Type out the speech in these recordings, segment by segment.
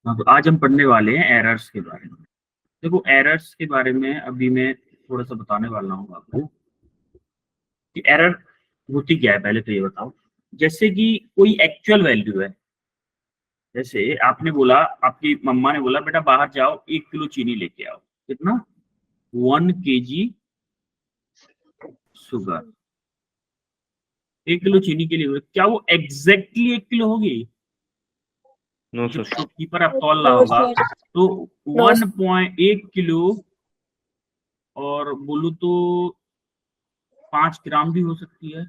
हाँ, तो आज हम पढ़ने वाले हैं एरर्स के बारे में। देखो एरर्स के बारे में अभी मैं थोड़ा सा बताने वाला हूँ आपको कि एरर होती क्या है। पहले तो ये बताओ, जैसे कि कोई एक्चुअल वैल्यू है। जैसे आपने बोला, आपकी मम्मा ने बोला बेटा बाहर जाओ 1 किलो चीनी लेके आओ। कितना? 1 kg शुगर। 1 किलो चीनी के लिए क्या वो एग्जैक्टली 1 किलो होगी? नो जब सर। शॉपकीपर आप तौल रहा नो होगा सर। तो नो 1.1 किलो और बोलूं तो 5 ग्राम भी हो सकती है।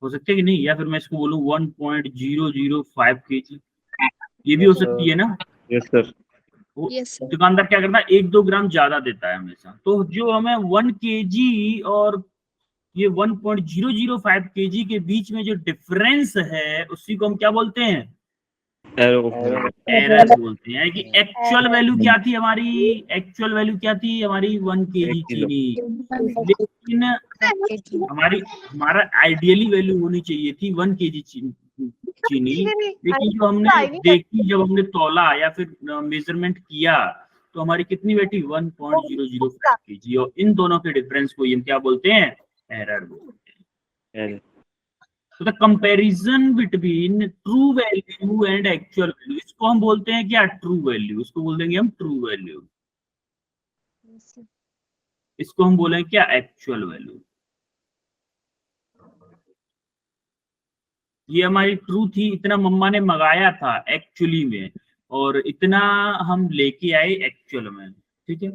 हो सकती है कि नहीं? या फिर मैं इसको बोलूं 1.005 kg, ये भी हो सकती है ना। Yes sir. वो यस सर। दुकानदार क्या करता है, 1-2 ग्राम ज्यादा देता है हमेशा। तो जो हमें 1 kg और ये 1.005 kg के बीच में जो डिफरेंस है उसी को हम क्या बोलते हैं? एरर बोलते हैं। कि एक्चुअल वैल्यू क्या थी हमारी? एक्चुअल वैल्यू क्या थी हमारी? 1 kg चीनी। लेकिन हमारा आइडियली वैल्यू होनी चाहिए थी 1 kg चीनी। लेकिन जो हमने देखी, जब हमने तौला या फिर मेजरमेंट किया तो हमारी कितनी बैठी? 1.005 kg। और इन दोनों के डिफरेंस को हम क्या बोलते हैं? एरर बोलते हैं। तो the comparison between true value and actual value, इसको हम बोलते हैं क्या? True value. इसको बोल देंगे हम ट्रू वैल्यू। इसको हम बोलेंगे क्या? Actual value. ये हमारी ट्रू थी, इतना मम्मा ने मंगाया था एक्चुअली में, और इतना हम लेके आए एक्चुअल में। ठीक है।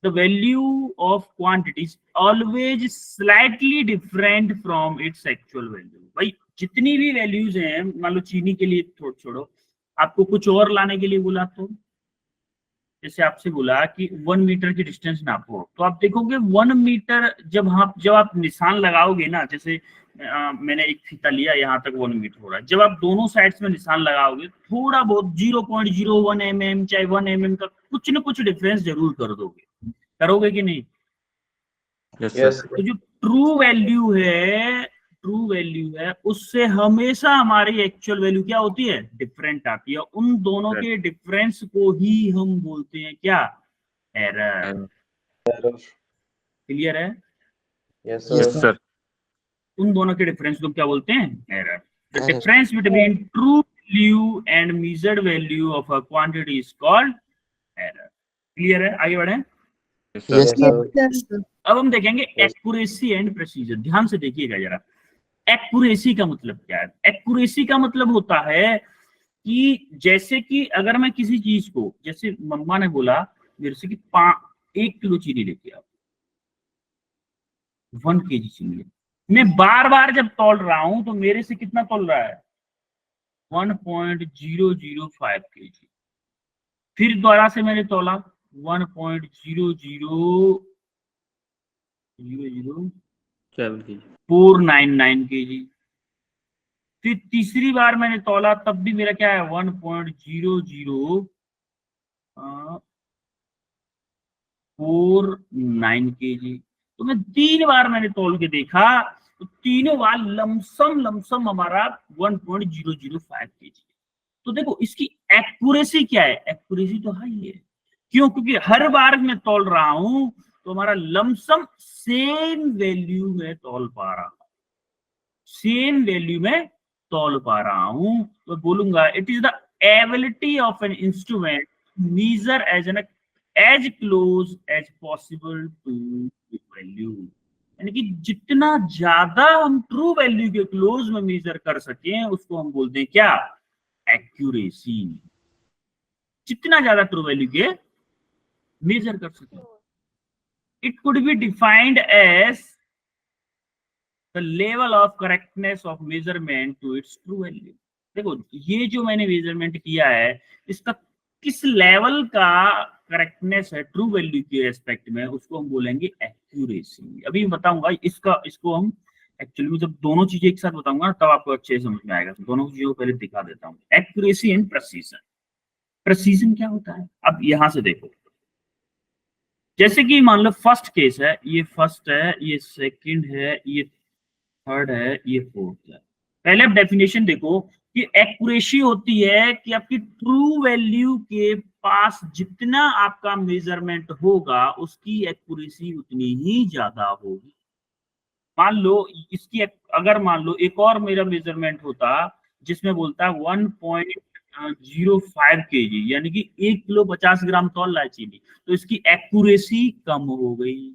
The value of quantities always slightly different from its actual value. भाई जितनी भी वैल्यूज हैं, मान लो चीनी के लिए छोड़ो, आपको कुछ और लाने के लिए बोला, तो जैसे आपसे बोला कि 1 मीटर की डिस्टेंस नापो, तो आप देखोगे 1 मीटर जब आप निशान लगाओगे ना, जैसे मैंने एक फीता लिया, यहाँ तक 1 मीटर हो रहा है। जब आप दोनों साइड्स में निशान लगाओगे, थोड़ा बहुत 0.01 mm चाहे 1 mm का कुछ न कुछ डिफरेंस जरूर कर दोगे। करोगे कि नहीं? यस तो जो ट्रू वैल्यू है उससे हमेशा हमारी एक्चुअल वैल्यू क्या होती है? डिफरेंट आती है। उन दोनों के डिफरेंस को ही हम बोलते हैं क्या? एरर। क्लियर है? Yes sir. उन दोनों के डिफरेंस को क्या बोलते हैं? Error. The difference between true value and measured value of a quantity is called error. Clear है? आगे बढ़े। Yes sir. अब हम देखेंगे एक्यूरेसी एंड प्रेसीजन। ध्यान से देखिएगा जरा। एक्यूरेसी का मतलब क्या है? एक्यूरेसी का मतलब होता है कि जैसे कि अगर मैं किसी चीज को, जैसे मम्मा ने बोला मेरे से कि 1 किलो चीनी लेके आओ, 1 kg चीनी। मैं बार बार जब तौल रहा हूं तो मेरे से कितना तौल रहा है? 1.005 kg। फिर दोबारा से मैंने तौला 1.00049 kg। फिर तीसरी बार मैंने तौला, तब भी मेरा क्या है? 1.004 9 kg। तो मैं 3 बार मैंने तौल के देखा, तो तीनों बार लमसम हमारा 1.005 kg। तो देखो इसकी एक्यूरेसी क्या है? एक्यूरेसी तो हाई है। क्यों? क्योंकि हर बार मैं तौल रहा हूं तो हमारा लमसम सेम वैल्यू में तौल पा रहा हूं, सेम वैल्यू में तौल पा रहा हूं। तो बोलूंगा it is the ability of an instrument measure as close as possible to value. यानी कि जितना ज्यादा हम ट्रू वैल्यू के क्लोज में मेजर कर सकें उसको हम बोलते हैं क्या? एक्यूरेसी। जितना ज्यादा ट्रू वैल्यू के मेजर कर सकें। It could be defined as the level of correctness of measurement to its true value. देखो ये जो मैंने मेजरमेंट किया है, इसका किस लेवल का करेक्टनेस है ट्रू वैल्यू के रेस्पेक्ट में, उसको हम बोलेंगे एक्यूरेसी। अभी मैं बताऊंगा इसको हम एक्चुअली में जब दोनों चीजें एक साथ बताऊंगा तब आपको अच्छे से समझ में आएगा। तो दोनों चीजों को पहले दिखा देता हूँ। Accuracy and precision. प्रेसिजन क्या होता है? अब यहां से देखो, जैसे कि मान लो फर्स्ट केस है, ये फर्स्ट है, ये सेकंड है, ये थर्ड है, ये फोर्थ है। पहले आप डेफिनेशन देखो कि एक्यूरेसी होती है कि आपकी ट्रू वैल्यू के पास जितना आपका मेजरमेंट होगा उसकी एक्यूरेसी उतनी ही ज्यादा होगी। मान लो इसकी अगर मान लो एक और मेरा मेजरमेंट होता जिसमें बोलता है 1.05 kg, यानी कि 1 किलो 50 ग्राम तौल रहा है चीनी, तो इसकी एक्यूरेसी कम हो गई।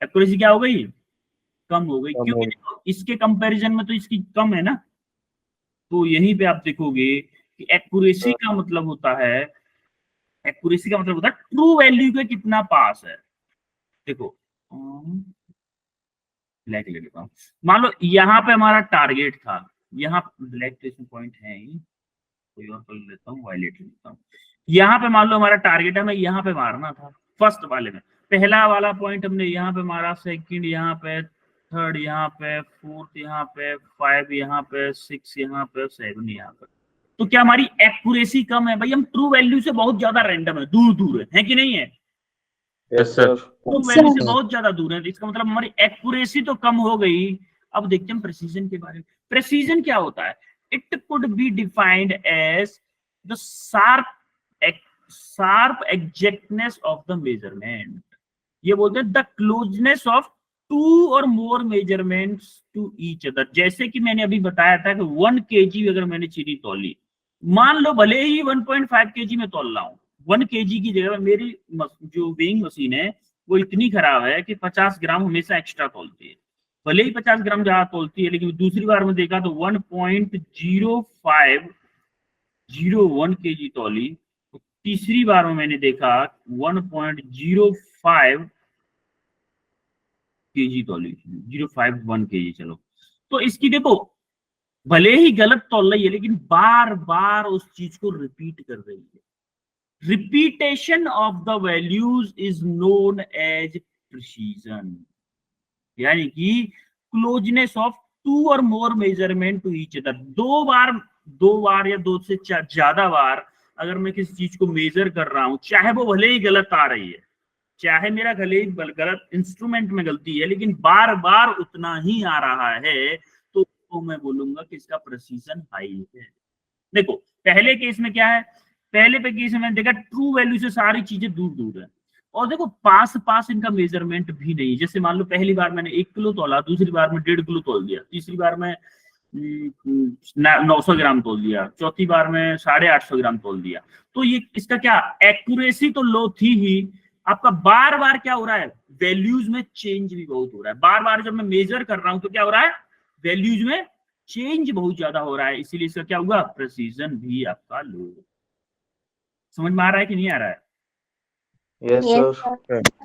एक्यूरेसी क्या हो गई? कम हो गई, क्योंकि देखो इसके कंपैरिजन में तो इसकी कम है ना। तो यहीं पे आप देखोगे कि एक्यूरेसी का मतलब होता है, एक्यूरेसी का मतलब होता है ट्रू वैल्यू के कितना पास है। देखो ब्लैक ले लेता हूँ, मान लो यहाँ पे हमारा टारगेट था, यहाँ ब्लैक तो इसमें पॉइंट है ही, कोई और कलर लेता हूँ, वायलेट लेता हूँ। यहाँ पे मान लो हमारा टारगेट है, मैं यहाँ पे मारना था फर्स्ट वाले में, पहला वाला पॉइंट हमने यहाँ पे मारा, सेकंड यहाँ पे, थर्ड यहाँ पे, फोर्थ यहाँ पे, 5 यहाँ पे, 6 यहाँ पे, 7 यहाँ पे। तो क्या हमारी एक्यूरेसी कम है? भाई हम ट्रू वैल्यू से बहुत ज्यादा रैंडम है, दूर दूर है कि नहीं है? Yes sir. ट्रू वैल्यू से बहुत ज्यादा दूर है, तो इसका मतलब हमारी एक्यूरेसी तो कम हो गई। अब देखते हैं प्रेसिजन के बारे में। प्रेसिजन क्या होता है? It could be defined as the sharp exactness of the measurement. ये बोलते हैं द क्लोजनेस ऑफ टू और more measurements to each other. जैसे कि मैंने अभी बताया था कि 1 kg अगर मैंने चीनी तौली, मान लो भले ही 1.5 kg में तौल रहा हूँ, 1 kg की जगह मेरी जो वेइंग मशीन है वो इतनी खराब है कि 50 ग्राम हमेशा एक्स्ट्रा तौलती है। भले ही 50 ग्राम ज्यादा तौलती है, लेकिन दूसरी बार में देखा तो 1.0501 kg तौली, तो तीसरी बार में मैंने देखा 1.05 kg तौली, 051 kg। चलो, तो इसकी देखो भले ही गलत तौल रही है लेकिन बार बार उस चीज को रिपीट कर रही है। Repetition of the values is known as precision, यानी कि क्लोजनेस ऑफ टू और more measurement to each other. दो बार या दो से ज्यादा बार अगर मैं किसी चीज को मेजर कर रहा हूं, चाहे वो भले ही गलत आ रही है, चाहे मेरा भले ही गलत इंस्ट्रूमेंट में गलती है, लेकिन बार बार उतना ही आ रहा है, तो मैं बोलूंगा कि इसका प्रिसीजन हाई है। देखो पहले केस में क्या है, पहले पे केस में मैंने देखा ट्रू वैल्यू से सारी चीजें दूर दूर है, और देखो पास पास इनका मेजरमेंट भी नहीं। जैसे मान लो पहली बार मैंने 1 किलो तोला, दूसरी बार में 1.5 किलो तोल दिया, तीसरी बार में 900 ग्राम तोल दिया, चौथी बार में 850 ग्राम तोल दिया। तो ये इसका क्या एक्यूरेसी तो लो थी ही, आपका बार बार क्या हो रहा है, वैल्यूज में चेंज भी बहुत हो रहा है। बार बार जब मैं मेजर कर रहा हूं तो क्या हो रहा है, वैल्यूज में चेंज बहुत ज्यादा हो रहा है, इसीलिए इसका क्या हुआ, प्रेसिजन भी आपका लो। समझ में आ रहा है कि नहीं आ रहा है? Yes sir.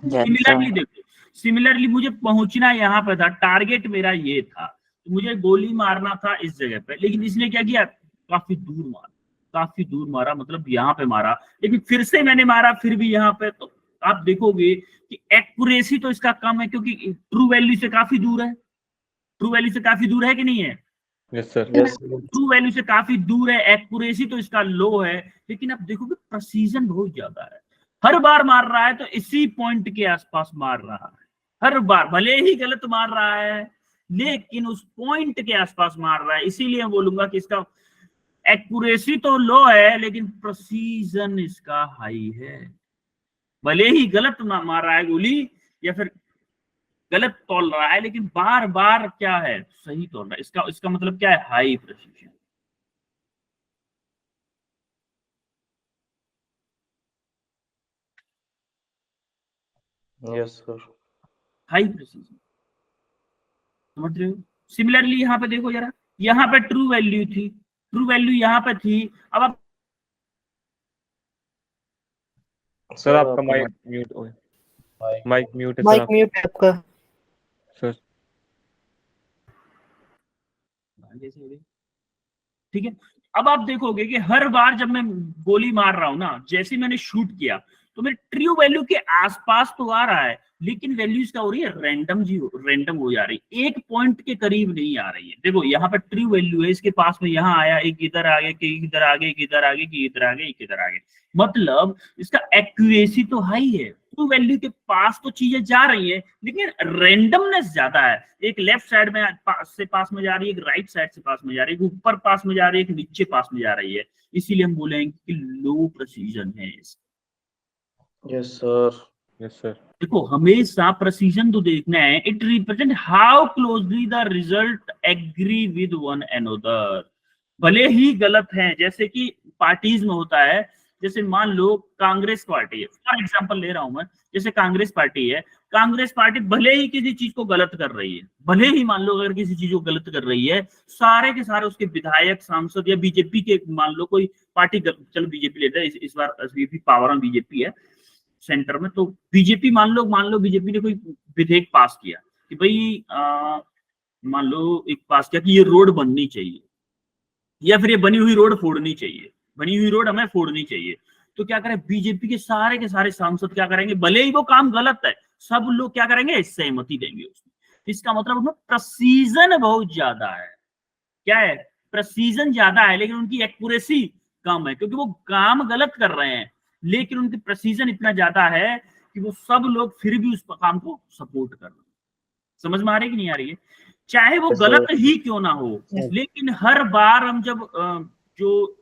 सिमिलरली देखो, सिमिलरली मुझे पहुंचना यहाँ पे था, टारगेट मेरा ये था, तो मुझे गोली मारना था इस जगह पे, लेकिन इसने क्या किया, काफी दूर मारा, काफी दूर मारा, मतलब यहाँ पे मारा, लेकिन फिर से मैंने मारा फिर भी यहाँ पे। तो आप देखोगे कि एक्यूरेसी तो इसका कम है, क्योंकि ट्रू वैल्यू से काफी दूर है, ट्रू वैल्यू से काफी दूर है कि नहीं है? Yes sir. ट्रू वैल्यू से काफी दूर है, एक्यूरेसी तो इसका लो है, लेकिन आप देखोगे प्रेसिजन बहुत ज्यादा है। हर बार मार रहा है तो इसी पॉइंट के आसपास मार रहा है, हर बार भले ही गलत मार रहा है लेकिन उस पॉइंट के आसपास मार रहा है, इसीलिए बोलूंगा कि इसका एक्यूरेसी तो लो है लेकिन प्रेसिजन इसका हाई है। भले ही गलत मार रहा है गोली या फिर गलत तौल रहा है, लेकिन बार बार क्या है, सही तौल रहा है, इसका मतलब क्या है, high precision. Yes sir. High precision, समझ रहे हो? सिमिलरली यहाँ पे देखो जरा, यहाँ पे ट्रू वैल्यू थी, ट्रू वैल्यू यहाँ पे थी, अब आप सर आपका माइक म्यूट हो गया, माइक म्यूट है सर, माइक म्यूट है आपका सर। ठीक है, अब आप देखोगे कि हर बार जब मैं गोली मार रहा हूं ना, जैसे मैंने शूट किया तो मेरे ट्रू वैल्यू के आसपास तो आ रहा है, लेकिन वैल्यूज क्या हो रही है, रैंडम हो जा रही है, एक पॉइंट के करीब नहीं आ रही है। देखो यहाँ पे ट्रू वैल्यू है, इसके पास में यहाँ आया, एक इधर आ गया, एक इधर आ गया, एक इधर आ गया, एक इधर आ गया, एक इधर आ गया, मतलब इसका एक्यूरेसी तो हाई है, ट्रू वैल्यू के पास तो चीजें जा रही है, लेकिन रेंडमनेस ज्यादा है। एक लेफ्ट साइड में पास में जा रही है, एक राइट साइड से पास में जा रही है, एक ऊपर पास में जा रही है, एक नीचे पास में जा रही है। इसीलिए हम बोलेंगे कि लो प्रेसिजन है। Yes sir. Yes, sir. देखो हमेशा प्रेसिजन तो देखना है, it represent how closely the result agree with one another. भले ही गलत है, जैसे कि पार्टीज में होता है, जैसे मान लो कांग्रेस पार्टी है, फॉर एग्जांपल ले रहा हूं मैं, जैसे कांग्रेस पार्टी है, कांग्रेस पार्टी भले ही किसी चीज को गलत कर रही है, भले ही मान लो अगर किसी चीज को गलत कर रही है, सारे के सारे उसके विधायक सांसद या बीजेपी के, मान लो कोई पार्टी, चलो बीजेपी लेते हैं, इस बार पावर में बीजेपी है सेंटर में, तो बीजेपी मान लो बीजेपी ने कोई विधेयक पास किया कि भाई मान लो एक पास किया कि ये रोड बननी चाहिए, या फिर ये बनी हुई रोड फोड़नी चाहिए, बनी हुई रोड हमें फोड़नी चाहिए। तो क्या करें, बीजेपी के सारे सांसद क्या करेंगे, भले ही वो काम गलत है, सब लोग क्या करेंगे, सहमति देंगे उसमें। इसका मतलब उसमें प्रेसिजन बहुत ज्यादा है। क्या है, प्रेसिजन ज्यादा है, लेकिन उनकी एक्यूरेसी कम है, क्योंकि वो काम गलत कर रहे हैं, लेकिन उनकी प्रेसिजन इतना ज्यादा है कि वो सब लोग फिर भी उस काम को सपोर्ट कर रहे हैं। समझ में आ रही है कि नहीं आ रही है? चाहे वो गलत ही क्यों ना हो, लेकिन हर बार हम जब जो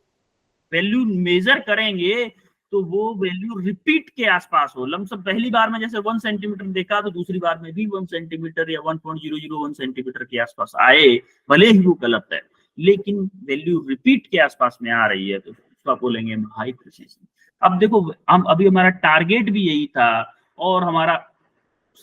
वैल्यू मेजर करेंगे तो वो वैल्यू रिपीट के आसपास हो। लमसम पहली बार में जैसे 1 सेंटीमीटर देखा, तो दूसरी बार में भी 1 सेंटीमीटर या 1.001 सेंटीमीटर के आसपास आए, भले ही वो गलत है, लेकिन वैल्यू रिपीट के आसपास में आ रही है, तो उसको आप बोलेंगे हाई प्रेसिजन। अब देखो हम अभी हमारा टारगेट भी यही था, और हमारा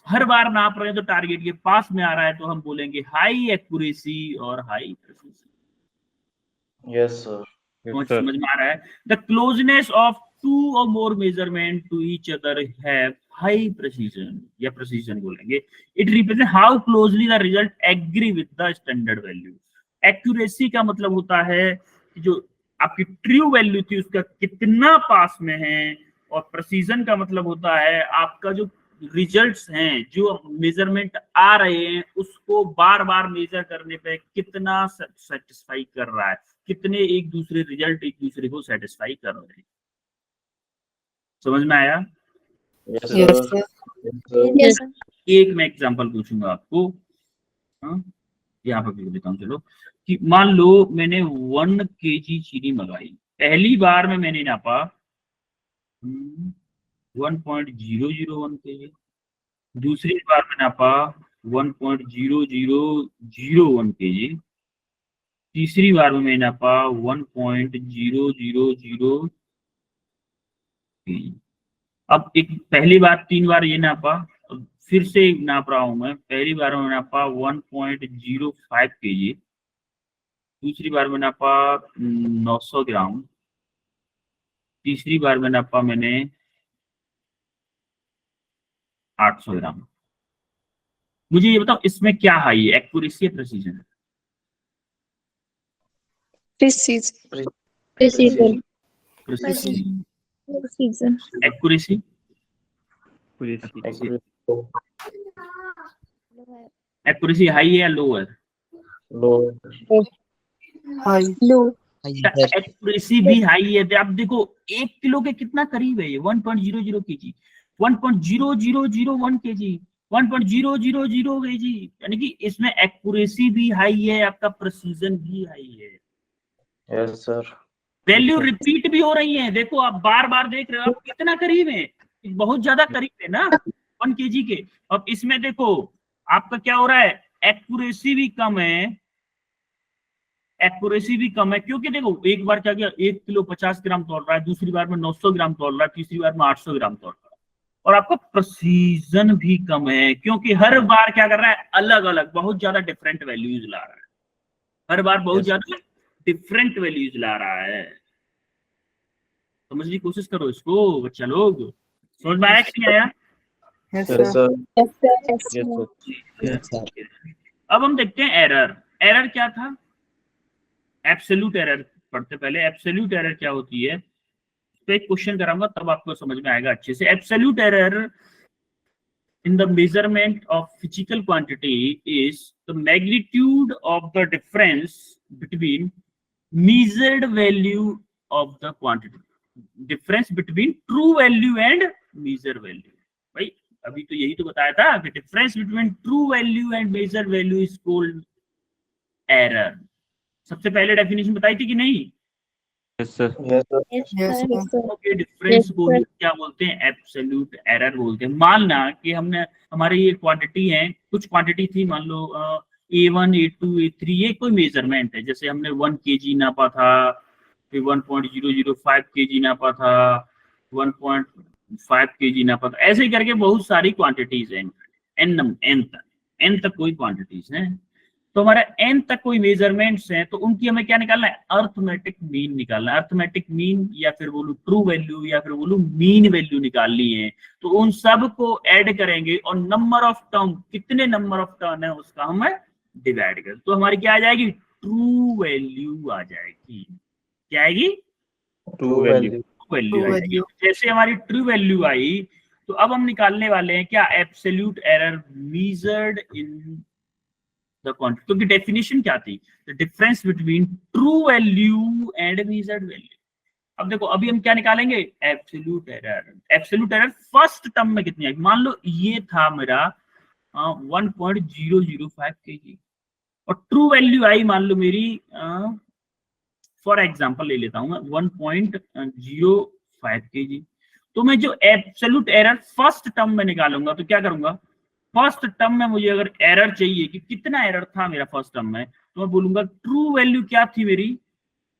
हर बार नाप रहे हैं तो टारगेट के पास में आ रहा है, तो हम बोलेंगे हाई एक्यूरेसी और हाई प्रेसिजन। Yes sir. समझ में आ रहा है? The closeness of 2 or more measurement to each other have high precision, या precision बोलेंगे। It represents how closely the result agree with the standard value. Accuracy का मतलब होता है कि जो आपकी ट्रू वैल्यू थी उसका कितना पास में है, और प्रेसिजन का मतलब होता है आपका जो रिजल्ट्स हैं, जो मेजरमेंट आ रहे हैं, उसको बार बार मेजर करने पे कितना सेटिस्फाई कर रहा है, कितने एक दूसरे रिजल्ट एक दूसरे को सेटिस्फाई कर रहे हैं। समझ में आया? Yes Yes, sir. sir. Yes, sir. एक मैं एग्जांपल पूछूंगा आपको, यहाँ पर लिख देता हूँ, चलो, कि मान लो मैंने 1 kg चीनी मंगाई, पहली बार में मैंने नापा 1.001 kg, दूसरी बार में नापा 1.0001 kg, तीसरी बार में मैंने नापा 1.000 kg। अब एक पहली बार 3 बार ये नापा, फिर से नाप रहा हूं मैं, पहली बार में नापा 1.05 kg, दूसरी बार में नापा 900 ग्राम, तीसरी बार में नापा मैंने 800 ग्राम। मुझे ये बताओ इसमें क्या हाई है, एक्यूरेसी या precision? Precision. Precision. Precision. Precision. Accuracy? Accuracy. Accuracy high है या लो है? लो। Low. एक्यूरेसी भी हाई है। अब देखो 1 किलो के कितना करीब है ये, 1.00 kg, 1.0001 kg, 1.000 kg, यानी कि इसमें एक्यूरेसी भी हाई है, आपका प्रेसिजन भी हाई है। Yes sir. वैल्यू रिपीट भी हो रही है, देखो आप बार बार देख रहे हो, आप कितना करीब है, बहुत ज्यादा करीब है ना 1 kg के। अब इसमें देखो आपका क्या हो रहा है, एक्यूरेसी भी कम है, एक्यूरेसी भी कम है, क्योंकि देखो एक बार क्या किया, 1 किलो 50 ग्राम तोल रहा है, दूसरी बार में 900 ग्राम तोल रहा है, तीसरी बार में 800 ग्राम तोल रहा है, और आपका प्रेसिजन भी कम है, क्योंकि हर बार क्या कर रहा है, अलग अलग बहुत ज्यादा डिफरेंट वैल्यूज ला रहा है, हर बार बहुत ज्यादा डिफरेंट वैल्यूज ला रहा है। समझने की कोशिश करो इसको बच्चा लोग, समझ में आया कि नहीं आया? Yes sir. Yes, sir. अब हम देखते हैं एरर। एरर क्या था? एब्सोल्यूट एरर पढ़ते पहले। एब्सोल्यूट एरर क्या होती है, तो एक क्वेश्चन कराऊंगा तब आपको समझ में आएगा अच्छे से। Absolute error in the measurement of physical quantity is the magnitude of the difference between measured value of the quantity, difference between true value and measured value। अभी तो यही तो बताया था कि difference between true value and measured value is called error. सबसे पहले definition बताई थी कि नहीं? Yes, sir. Yes, sir. Yes, sir. के डिफरेंस को ही क्या बोलते हैं? एब्सोल्यूट एरर बोलते हैं। मानना कि हमने हमारी ये क्वांटिटी है, कुछ क्वांटिटी थी, मान लो A1 A2 A3, ये कोई मेजरमेंट है, जैसे हमने 1 kg नापा था, फिर 1.005 kg नापा था, 1.5 kg नापा था, ऐसे ही करके बहुत सारी क्वांटिटीज हैं, एन तक कोई क्वांटिटीज हैं। तो हमारा n तक कोई मेजरमेंट्स हैं, तो उनकी हमें क्या निकालना है? अर्थमेटिक मीन निकालना है। अर्थमेटिक मीन या फिर बोलूं ट्रू वैल्यू या फिर बोलूं मीन वैल्यू निकालनी है। तो उन सब को ऐड करेंगे और नंबर ऑफ टर्म, कितने नंबर ऑफ टर्म है उसका हमें डिवाइड कर, तो हमारी क्या आ जाएगी? ट्रू वैल्यू आ जाएगी। क्या आएगी? True value. वैल्यू आ जाएगी। जैसे हमारी ट्रू वैल्यू आई, तो अब हम निकालने वाले हैं क्या? Absolute error measured in the quantity. क्योंकि डेफिनेशन क्या थी? The difference between true value and measured value. अब देखो, अभी हम क्या निकालेंगे? Absolute error. Absolute error first term में कितनी आएगी? मान लो ये था मेरा 1.005 kg और ट्रू वैल्यू आई मान लो मेरी, फॉर एग्जांपल ले लेता हूं मैं 1.05 kg। तो मैं जो एब्सोल्यूट एरर फर्स्ट टर्म में निकालूंगा, तो क्या करूंगा? फर्स्ट टर्म में मुझे अगर एरर चाहिए कि कितना एरर था मेरा फर्स्ट टर्म में, तो मैं बोलूंगा ट्रू वैल्यू क्या थी मेरी,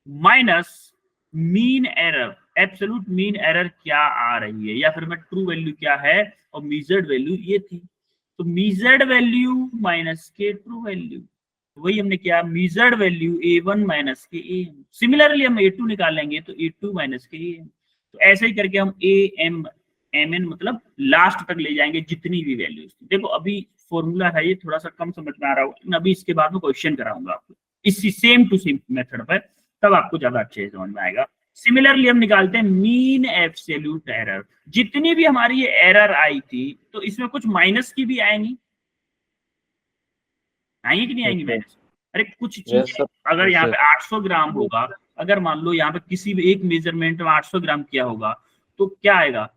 minus mean error, absolute mean error क्या आ रही है, या फिर मैं ट्रू वैल्यू क्या है और मेजर्ड वैल्यू ये थी। तो मेजर्ड वैल्यू माइनस के ट्रू वैल्यू, वही हमने किया, मेजर्ड वैल्यू A1 माइनस के AM। सिमिलरली हम A2 निकालेंगे तो A2 माइनस के AM। तो ऐसे ही करके हम AM MN मतलब लास्ट तक ले जाएंगे जितनी भी वैल्यूज थी। देखो अभी फॉर्मूला है, ये थोड़ा सा कम समझ में आ रहा होगा, लेकिन अभी इसके बाद में क्वेश्चन कराऊंगा आपको इसी सेम टू सेम मेथड पर, तब आपको ज्यादा अच्छे से समझ में आएगा। सिमिलरली हम निकालते हैं मीन एब्सोल्यूट एरर। जितनी भी हमारी ये एरर आई थी, तो इसमें कुछ माइनस की भी आएंगी, आएंगी कि नहीं आएंगी माइनस? अरे कुछ चीजें, अगर यहाँ पे 800 ग्राम होगा, अगर मान लो यहाँ पे किसी भी एक मेजरमेंट में 800 ग्राम किया होगा, तो क्या आएगा?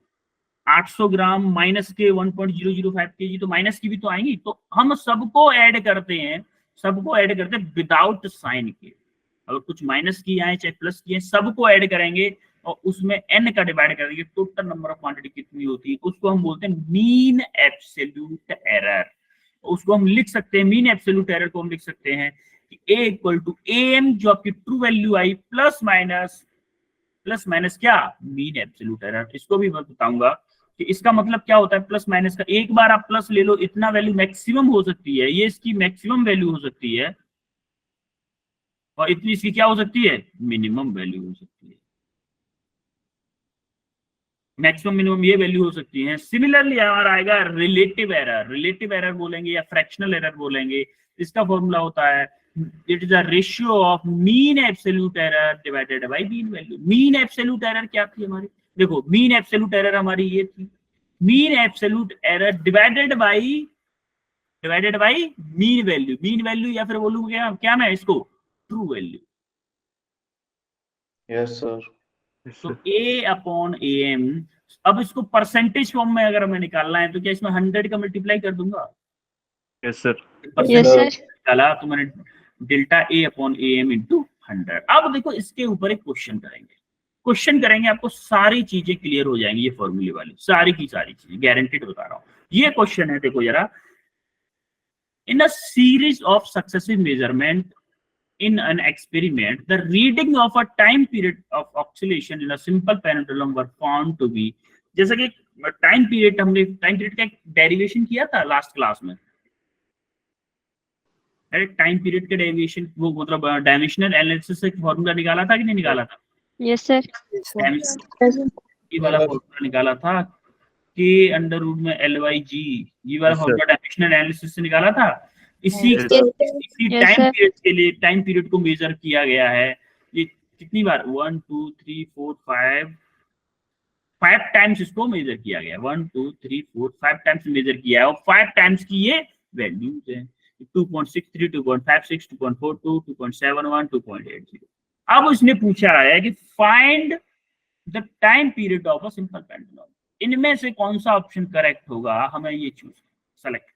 800 ग्राम माइनस के 1.005 kg, तो माइनस की भी तो आएंगी। तो हम सबको ऐड करते हैं, विदाउट साइन के। अगर कुछ माइनस की आए चाहे प्लस की आए, सबको ऐड करेंगे और उसमें n का डिवाइड करेंगे, टोटल नंबर ऑफ क्वांटिटी कितनी होती है, उसको हम बोलते हैं मीन एब्सोल्यूट एरर। उसको हम लिख सकते हैं, मीन एब्सोल्यूट एरर को हम लिख सकते हैं कि A इक्वल टू AM, जो आपकी ट्रू वैल्यू आई, प्लस माइनस क्या? Mean absolute error. इसको भी मैं बताऊंगा कि इसका मतलब क्या होता है प्लस माइनस का। एक बार आप प्लस ले लो, इतना वैल्यू मैक्सिमम हो सकती है, ये इसकी मैक्सिमम वैल्यू हो सकती है, और इतनी इसकी क्या हो सकती है? मिनिमम वैल्यू हो सकती है। मैक्सिमम मिनिमम ये वैल्यू हो सकती है। सिमिलरली हमारा आएगा रिलेटिव एरर बोलेंगे या फ्रैक्शनल एरर बोलेंगे। इसका फॉर्मूला होता है, it is a ratio of mean absolute error divided by mean value. Mean absolute error क्या थी हमारी? देखो मीन एब्सोल्यूट एरर हमारी ये थी, mean absolute error divided by mean value या फिर बोलूंगा क्या मैं इसको? True value. Yes, sir. तो A अपॉन AM, अब इसको परसेंटेज फॉर्म में अगर हमें निकालना है, तो क्या इसमें 100 का मल्टीप्लाई कर दूंगा? Yes, sir. Yes, sir. निकाला तो मैंने delta A upon AM into 100। अब देखो इसके ऊपर एक क्वेश्चन करेंगे, आपको सारी चीजें क्लियर हो जाएंगी, ये फॉर्मूले वाली सारी की सारी चीजें गारंटीड बता रहा हूँ। ये क्वेश्चन है, देखो जरा, in a series of successive measurement in an experiment, the reading of a time period of oscillation in a simple pendulum were found to be, जैसा कि टाइम पीरियड, हमने टाइम पीरियड का डेरिवेशन किया था last class में। अरे time period के derivation, वो मतलब डायमेंशनल एनालिसिस से फॉर्मूला निकाला था कि नहीं निकाला था? Yes, sir. ये वाला फॉर्मूला निकाला था कि अंडर रूट में LYG, ये वाला फॉर्मूला डायमेंशनल एनालिसिस से निकाला था। इसी टाइम पीरियड के लिए, टाइम पीरियड को मेजर किया गया है। ये कितनी बार? 1 2 3 4 5 टाइम्स इसको मेजर किया गया। 1 2 3 4 5 टाइम्स मेजर किया है, और 5 टाइम्स की ये वैल्यूज है, 2.63 2.56 2.42 2.71 2.80। अब उसने पूछा है कि find the time period of a simple pendulum. इनमें से कौन सा ऑप्शन करेक्ट होगा, हमें ये choose select.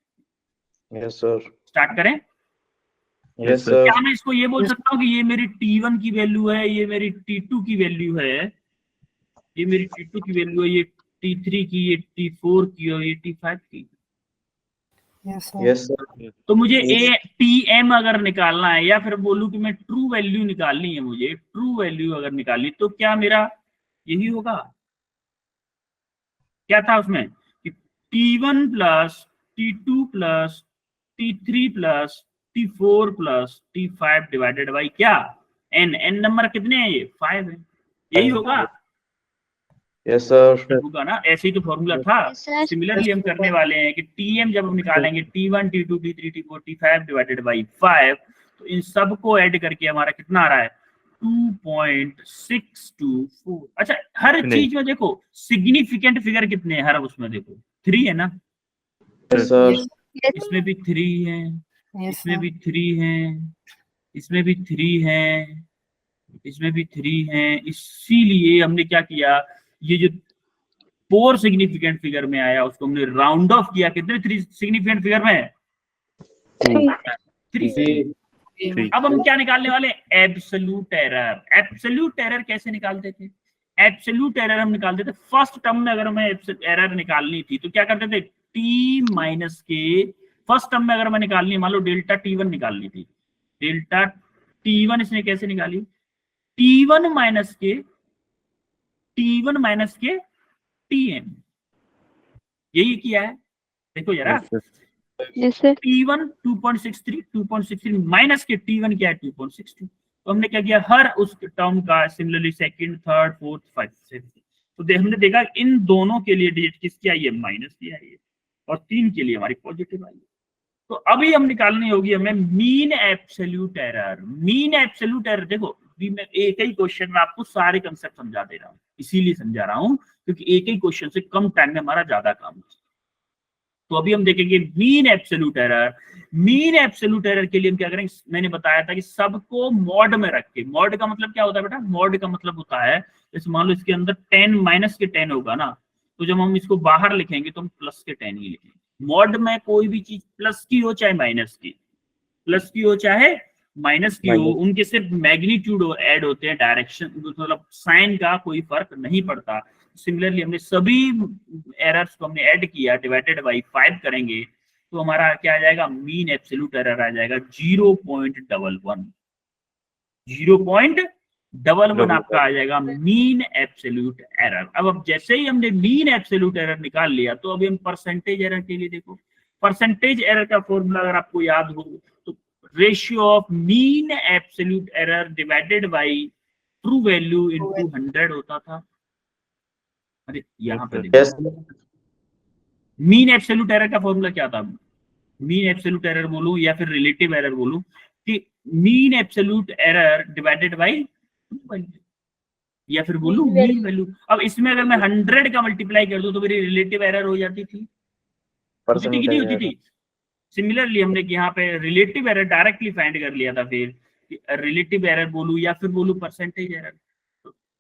Yes, sir. Start करें। Yes, sir. क्या मैं इसको ये बोल सकता हूँ कि ये मेरी T1 की वैल्यू है, ये मेरी T2 की वैल्यू है, ये मेरी T2 की वैल्यू है, ये T3 की, ये T4 की और ये T5 की। Yes, sir. तो मुझे Yes. TM अगर निकालना है या फिर बोलूं कि मैं ट्रू वैल्यू निकालनी है, मुझे ट्रू वैल्यू अगर निकालनी, तो क्या मेरा यही होगा। क्या था उसमें कि T1 plus T2 plus T3 plus T4 plus T5 divided by क्या n नंबर कितने हैं, ये 5 है, यही होगा। Yes, sir. होगा ना, ऐसे ही तो फॉर्मूला था। Yes, sir. सिमिलरली हम करने वाले हैं कि TM जब हम निकालेंगे T1 T2 T3 T4 T5 divided by 5, तो इन सबको ऐड करके हमारा कितना आ रहा है 2.624। अच्छा, हर चीज में देखो सिग्निफिकेंट फिगर कितने हैं, हर उसमें देखो 3 है ना, Yes, sir. इसमें भी 3 है, इसमें भी 3 है, इसमें भी 3 है, इसमें भी 3 है। इसीलिए हमने क्या किया, ये जो 4 सिग्निफिकेंट फिगर में आया उसको हमने राउंड ऑफ किया, कितने 3 सिग्निफिकेंट फिगर में, 3। अब हम क्या निकालने वाले, एब्सोल्यूट एरर। एब्सोल्यूट एरर कैसे निकालते थे, एब्सोल्यूट एरर हम निकालते थे फर्स्ट टर्म में। अगर हमें एरर निकालनी थी तो क्या करते थे, टी माइनस के फर्स्ट टर्म में अगर हमें निकालनी, मान लो डेल्टा T1 निकालनी थी, डेल्टा T1 इसने कैसे निकाली, T1 माइनस के TM, यही किया है। देखो जरा, Yes, sir. T1 2.63 माइनस के T1 क्या है 2.62। तो हमने क्या किया, हर उस टर्म का similarly second, third, fourth, fifth, तो हमने देखा इन दोनों के लिए डिजिट किसकी आई है, माइनस की आई है, और 3 के लिए हमारी पॉजिटिव आई है। तो अभी हम निकालनी होगी हमें mean absolute error. Mean absolute error देखो, अभी मैं एक ही क्वेश्चन में आपको सारे कंसेप्ट समझा दे रहा हूँ, इसीलिए समझा रहा हूँ क्योंकि एक ही क्वेश्चन से कम टाइम में हमारा ज्यादा काम है। तो अभी हम देखेंगे mean absolute error. Mean absolute error के लिए हम क्या करेंगे, मैंने बताया था कि सबको मॉड में रख के, मॉड का मतलब क्या होता है बेटा, मॉड का मतलब होता है जैसे मान लो इसके अंदर 10 माइनस के 10 होगा ना, तो जब हम इसको बाहर लिखेंगे तो हम प्लस के 10 ही लिखेंगे। मॉड में कोई भी चीज प्लस की हो चाहे माइनस की, प्लस की हो चाहे माइनस की हो, उनके सिर्फ मैग्नीट्यूड ऐड होते हैं, डायरेक्शन मतलब साइन का कोई फर्क नहीं पड़ता। सिमिलरली हमने सभी एरर्स को हमने ऐड किया, डिवाइडेड बाई 5 करेंगे तो हमारा क्या आ जाएगा, मीन एब्सोल्यूट एरर आ जाएगा 0.11। 0.11 आपका आ जाएगा मीन एब्सोल्यूट एरर। अब जैसे ही हमने मीन एब्सोल्यूट एरर निकाल लिया तो अभी हम परसेंटेज एरर के लिए देखो, परसेंटेज एरर का फॉर्मूला अगर आपको याद हो तो ratio of mean absolute error divided by true value into 100 होता था। अरे यहाँ पे देखो, मीन एब्सोल्यूट एरर का फॉर्मूला क्या था, मीन एब्सोल्यूट एरर बोलूं या फिर रिलेटिव एरर बोलूं, कि mean absolute error divided by या फिर बोलूं मीन वैल्यू। अब इसमें अगर मैं 100 का मल्टीप्लाई कर दूं तो मेरी रिलेटिव एरर हो जाती थी, कितनी होती थी। सिमिलरली हमने यहाँ पे रिलेटिव एरर डायरेक्टली फाइंड कर लिया था, फिर रिलेटिव एरर बोलूं या फिर बोलूं percentage error,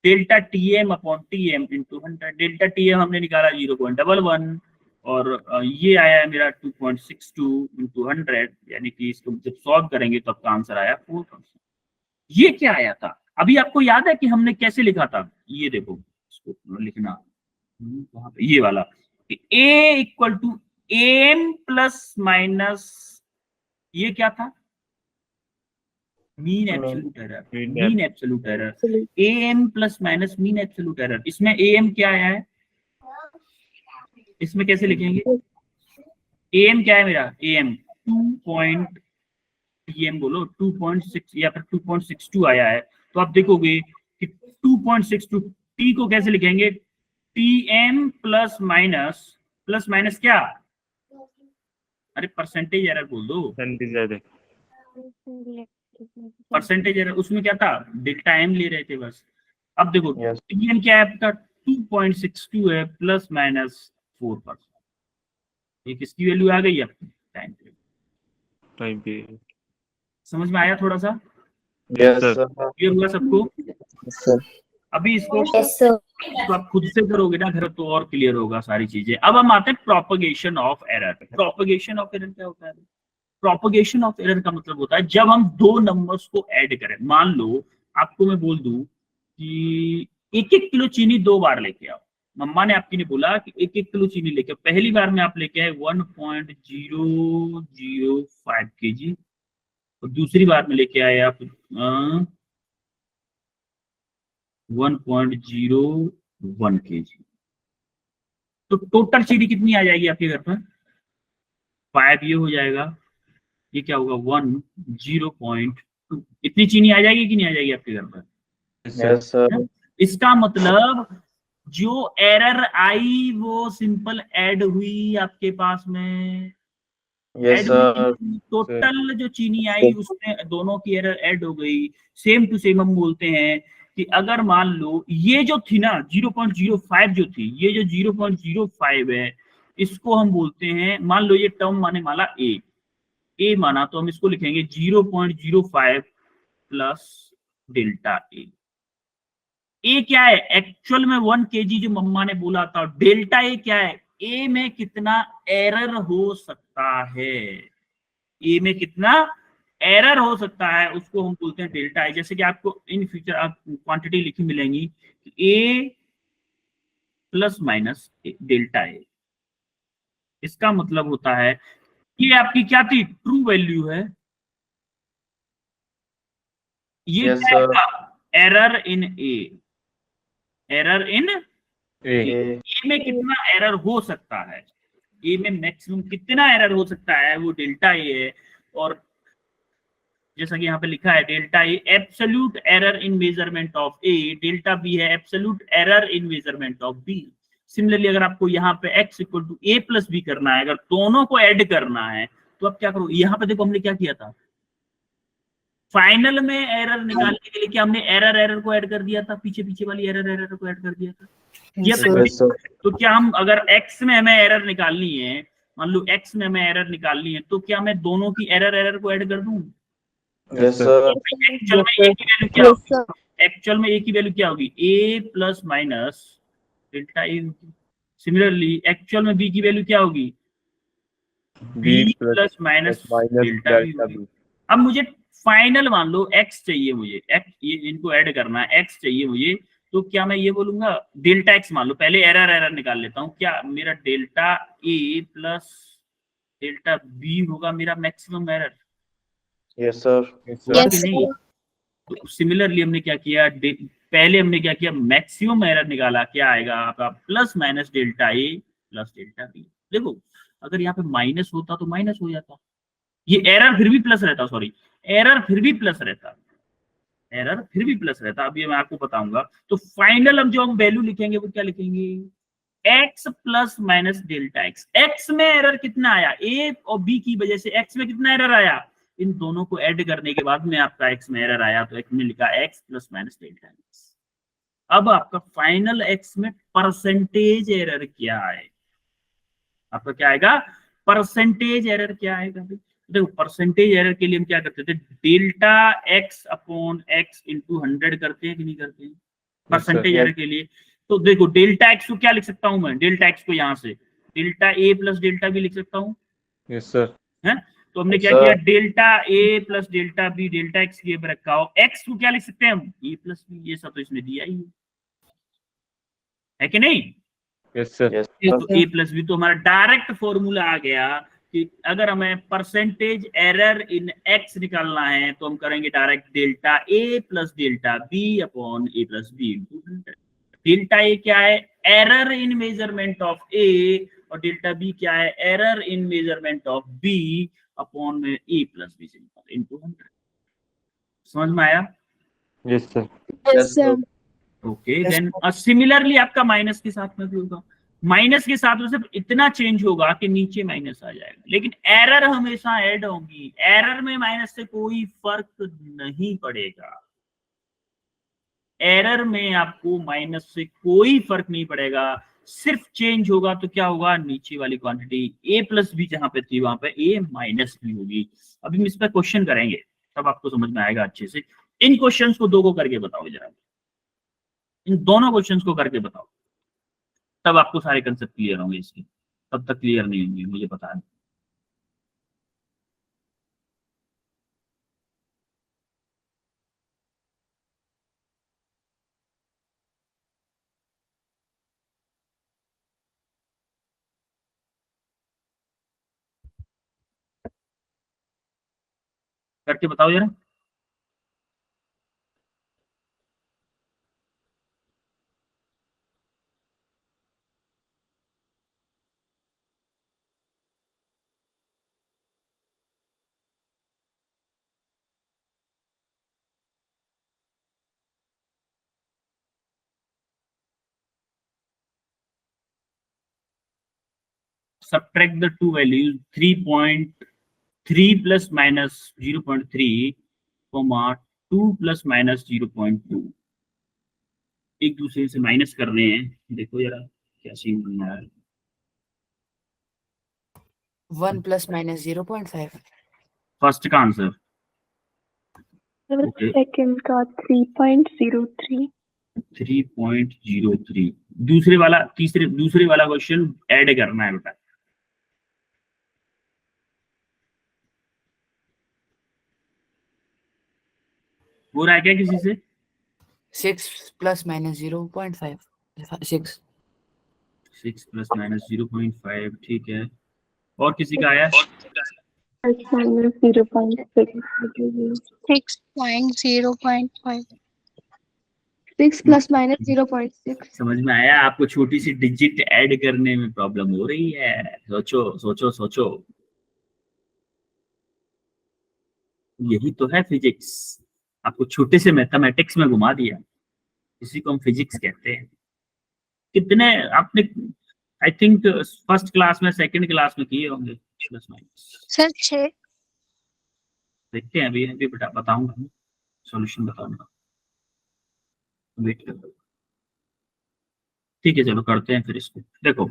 delta TM upon TM into 100। Delta TM हमने निकाला 0.11 और ये आया है मेरा 2.62 इंटू 100, यानी कि इसको जब सॉल्व करेंगे तो आपका आंसर आया 4%। ये क्या आया था, अभी आपको याद है कि हमने कैसे लिखा था, ये देखो इसको लिखना वहां पे, ये वाला A equal to AM plus minus, ये क्या था, mean absolute error. Mean absolute error AM plus minus mean absolute error. इसमें AM क्या आया है, इसमें कैसे लिखेंगे, AM क्या है मेरा, AM 2. बोलो 2.6 या फिर 2.62 आया है, तो आप देखोगे कि 2.62 T को कैसे लिखेंगे, TM प्लस माइनस क्या, अरे परसेंटेज एरर बोल दो, परसेंटेज एरर। उसमें क्या था, डेल्टा M ले रहे थे बस। अब देखो TM क्या है आपका 2.62 है प्लस माइनस 4%, ये किसकी वैल्यू आ गई आपकी, टाइम पे। समझ में आया थोड़ा सा, Yes, sir. क्लियर हुआ सबको। Yes, sir. अभी इसको तो आप खुद से करोगे ना घर तो और क्लियर होगा सारी चीजें। अब हम आते हैं propagation of error. Propagation of error क्या होता है? प्रोपगेशन ऑफ एरर का मतलब होता है जब हम दो नंबर्स को ऐड करें। मान लो आपको मैं बोल दूं कि 1-1 किलो चीनी 2 बार लेके आओ। मम्मा ने आपकी ने बोला कि 1-1 किलो चीनी लेके आओ। पहली बार में आप लेके आए 1.005 kg और दूसरी बार में लेके आए आप 1.01 kg। तो टोटल चीनी कितनी आ जाएगी आपके घर पर? 5 ये हो जाएगा, ये क्या होगा 10.2। इतनी चीनी आ जाएगी कि नहीं आ जाएगी आपके घर पर? Yes, sir. इसका मतलब जो एरर आई वो सिंपल ऐड हुई आपके पास में। Yes, sir. टोटल जो चीनी आई उसमें दोनों की एरर ऐड हो गई। सेम टू सेम हम बोलते हैं कि अगर मान लो ये जो थी ना 0.05 जो थी, ये जो 0.05 है इसको हम बोलते हैं, मान लो ये टर्म माने वाला ए माना, तो हम इसको लिखेंगे 0.05 प्लस डेल्टा ए क्या है? एक्चुअल में 1 kg जो मम्मा ने बोला था। डेल्टा ए क्या है? ए में कितना एरर हो सकता है, ए में कितना एरर हो सकता है उसको हम बोलते हैं डेल्टा ए। जैसे कि आपको इन फ्यूचर आप क्वांटिटी लिखी मिलेंगी ए प्लस माइनस डेल्टा ए। इसका मतलब होता है ये आपकी क्या थी? ट्रू वैल्यू है। ये Yes, क्या sir. है? Error in A. Error in A. A. में कितना एरर हो सकता है, ए में मैक्सिमम कितना एरर हो सकता है वो डेल्टा ए है। और जैसा कि यहाँ पे लिखा है delta A absolute error in measurement of A, delta B है absolute error in measurement of B. Similarly अगर आपको यहाँ पे x equal to A plus B करना है, अगर दोनों को ऐड करना है तो आप क्या करो? यहाँ पे देखो हमने क्या किया था, फाइनल में एरर निकालने के लिए क्या हमने एरर को ऐड कर दिया था, पीछे वाली एरर को ऐड कर दिया था। Yes, sir. तो क्या हम अगर x में हमें एरर निकालनी है, मान लो x में हमें एरर निकालनी है, तो क्या मैं दोनों की एरर को ऐड कर दूं? Yes, sir. एक्चुअल में a की वैल्यू क्या होगी? एक्चुअल में a की वैल्यू क्या होगी? a plus minus delta A. Similarly actual में b की वैल्यू क्या होगी? b plus minus delta B. अब मुझे फाइनल मान लो x चाहिए, मुझे x ये इनको ऐड करना है, x चाहिए मुझे, तो क्या मैं ये बोलूंगा डेल्टा x मान लो, पहले एरर निकाल लेता हूँ, क्या मेरा delta a plus delta b होगा मेरा maximum error? Yes, sir. Yes, नहीं? तो सिमिलरली हमने क्या किया, पहले हमने क्या किया, मैक्सिमम एरर निकाला, क्या आएगा आपका? Plus minus delta A plus delta B. देखो अगर यहाँ पे माइनस होता तो माइनस हो जाता, ये एरर फिर भी प्लस रहता, सॉरी एरर फिर भी प्लस रहता, एरर फिर भी प्लस रहता। अब ये मैं आपको बताऊंगा। तो फाइनल हम जो हम वैल्यू लिखेंगे वो क्या लिखेंगे? x plus minus delta x. X में एरर कितना आया? ए और बी की वजह से एक्स में कितना एरर आया? इन दोनों को ऐड करने के बाद में आपका एक्स में एरर आया, तो एक्स में लिखा x plus minus delta x. अब आपका फाइनल एक्स में परसेंटेज एरर क्या है? आपका क्या आएगा? परसेंटेज एरर क्या आएगा? देखो परसेंटेज एरर के लिए हम क्या करते थे, delta X upon X into 100 करते हैं कि नहीं करते हैं परसेंटेज एरर के लिए? तो देखो डेल्टा एक्स को क्या लिख सकता हूं मैं? डेल्टा एक्स को यहाँ से delta A plus delta B लिख सकता हूँ। Yes sir. है तो हमने क्या किया, delta A plus delta B, delta X ये रखा हो, एक्स को क्या लिख सकते हैं हम? ए प्लस बी। ये सब तो इसमें दिया ही है कि नहीं? Yes sir. तो ए प्लस बी तो हमारा डायरेक्ट फॉर्मूला आ गया कि अगर हमें परसेंटेज एरर इन एक्स निकालना है तो हम करेंगे direct delta A plus delta B upon A plus B. Delta A क्या है? Error in measurement of A, और डेल्टा बी क्या है? Error in measurement of B upon में ए प्लस बी इनटू 100। समझ में आया? Yes sir. Yes, sir. Okay then similarly आपका माइनस के साथ में भी होगा। माइनस के साथ में सिर्फ इतना चेंज होगा कि नीचे माइनस आ जाएगा, लेकिन एरर हमेशा ऐड होगी। एरर में माइनस से कोई फर्क नहीं पड़ेगा, एरर में आपको माइनस से कोई फर्क नहीं पड़ेगा, सिर्फ चेंज होगा तो क्या होगा, नीचे वाली क्वांटिटी ए प्लस बी जहां पे थी वहां पे ए माइनस बी होगी। अभी हम इस पर क्वेश्चन करेंगे तब आपको समझ में आएगा अच्छे से। इन क्वेश्चंस को दो को करके बताओ जरा। इन दोनों क्वेश्चंस को करके बताओ, तब आपको सारे कंसेप्ट क्लियर होंगे इसके, तब तक क्लियर नहीं होंगे, मुझे पता है। करके बताओ जरा। Subtract the two values 3.3 plus minus 0.3, 2 plus minus 0.2, एक दूसरे से माइनस कर रहे हैं। देखो जरा क्या सीन बन रहा है। 1 plus minus 0.5. फर्स्ट का आंसर, ओके, सेकंड का 3.03, 3.03। दूसरे वाला, दूसरे वाला क्वेश्चन ऐड करना है बेटा। हो रहा है क्या किसी से? 6 plus minus 0.5. 6. 6 plus minus 0.5, ठीक है। और किसी का आया? minus 0.6, 6.0.5, 6 plus minus 0.6. समझ में आया आपको? छोटी सी डिजिट ऐड करने में प्रॉब्लम हो रही है। सोचो सोचो सोचो, यही तो है फिजिक्स। आपको छोटे से मैथमेटिक्स में घुमा दिया, इसी को हम फिजिक्स कहते हैं। कितने आपने, आई थिंक फर्स्ट क्लास में, सेकंड क्लास में किए होंगे प्लस माइनस? सर 6। देखते हैं, अभी बताऊंगा, सॉल्यूशन बताऊंगा, वेट करो। ठीक है, चलो करते हैं फिर इसको। देखो,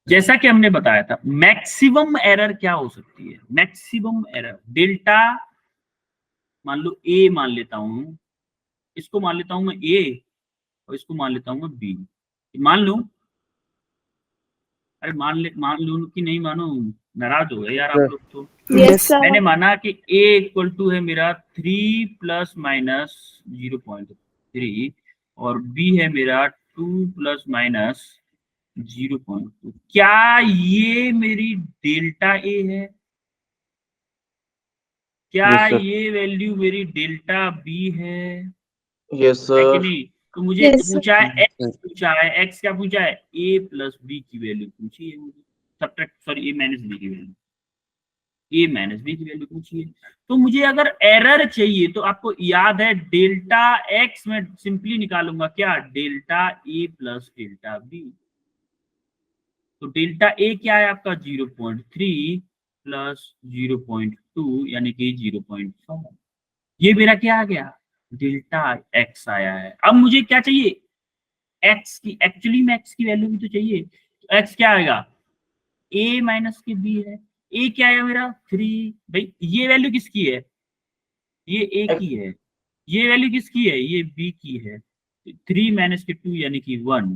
जैसा कि हमने बताया था, मैक्सिमम एरर क्या हो सकती है? मैक्सिमम एरर डेल्टा, मान लो ए मान लेता हूं, इसको मान लेता हूं मैं ए, और इसको मान लेता हूं मैं बी। मान लूं, अरे मान लूं कि नहीं मानो, नाराज हो गए यार आप लोग तो। Yes sir. मैंने माना कि a इक्वल टू है मेरा 3 प्लस माइनस 0.3, और b है मेरा 2 प्लस माइनस 0.2। क्या ये मेरी डेल्टा a है? क्या Yes, sir. ये वैल्यू मेरी डेल्टा b है? Yes, है कि sir. नहीं? तो मुझे Yes, sir. पूछा है x, पूछा है x, क्या पूछा है? a प्लस b की वैल्यू पूछी है मुझे, subtract, sorry, a minus b की वैल्यू, ए माइनस बी की वैल्यू पूछिए। तो मुझे अगर एरर चाहिए तो आपको याद है डेल्टा एक्स में सिंपली निकालूंगा क्या? Delta A plus delta B. तो डेल्टा ए क्या है आपका? 0.3 प्लस 0.2 यानी कि 0.5। ये मेरा क्या आ गया? डेल्टा एक्स आया है। अब मुझे क्या चाहिए? एक्स की, एक्चुअली में एक्स की वैल्यू भी तो चाहिए। तो एक्स क्या आएगा? ए माइनस के बी है। ए क्या है मेरा? 3। भाई ये वैल्यू किसकी है? ये ए की है। ये वैल्यू किसकी है? ये बी की है। 3 माइनस के 2 यानी कि 1।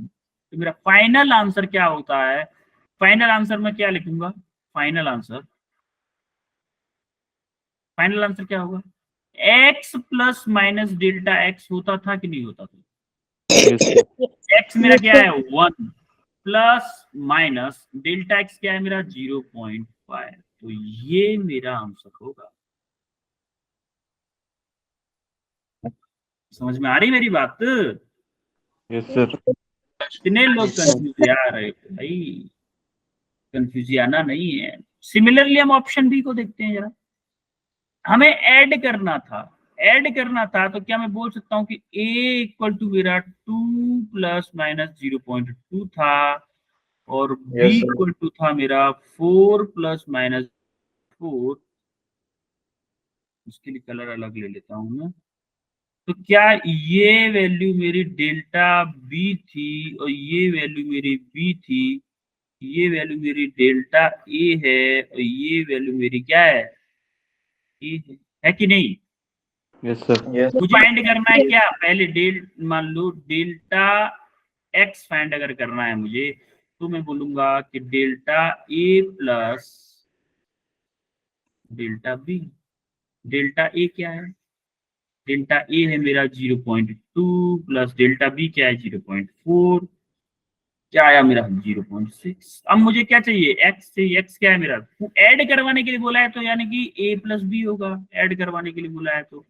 तो मेरा फाइनल आंसर क्या होता है? फाइनल आंसर में क्या लिखूंगा? फाइनल आंसर, फाइनल आंसर क्या होगा? X plus minus delta x होता था कि नहीं होता था? Yes, sir. एक्स मेरा क्या है? 1 प्लस माइनस डेल्टा एक्स क्या है मेरा? 0.5। तो ये मेरा आंसर होगा। समझ में आ रही मेरी बात? Yes, sir. कितने लोग कंफ्यूज यार है भाई? कंफ्यूज आना नहीं है। सिमिलरली हम ऑप्शन बी को देखते हैं जरा। हमें ऐड करना था, ऐड करना था, तो क्या मैं बोल सकता हूं कि a इक्वल टू मेरा 2 प्लस माइनस 0.2 था, और b Yes, sir. Equal to था मेरा 4 प्लस माइनस 4। इसके लिए कलर अलग ले लेता हूं मैं। तो क्या ये वैल्यू मेरी डेल्टा बी थी, और ये वैल्यू मेरी बी थी? ये वैल्यू मेरी डेल्टा ए है, और ये वैल्यू मेरी क्या है? ए है कि नहीं? Yes, sir. Yes. मुझे फाइंड करना है क्या, पहले मान लो डेल्टा एक्स फाइंड अगर करना है मुझे, तो मैं बोलूंगा कि delta A plus delta B. Delta A क्या है, डेल्टा ए है मेरा 0.2 प्लस डेल्टा बी क्या है 0.4, क्या आया मेरा 0.6। अब मुझे क्या चाहिए, एक्स चाहिए। एक्स क्या है मेरा, ऐड करवाने के लिए बोला है तो यानी कि ए प्लस बी होगा, ऐड करवाने के लिए बोला है तो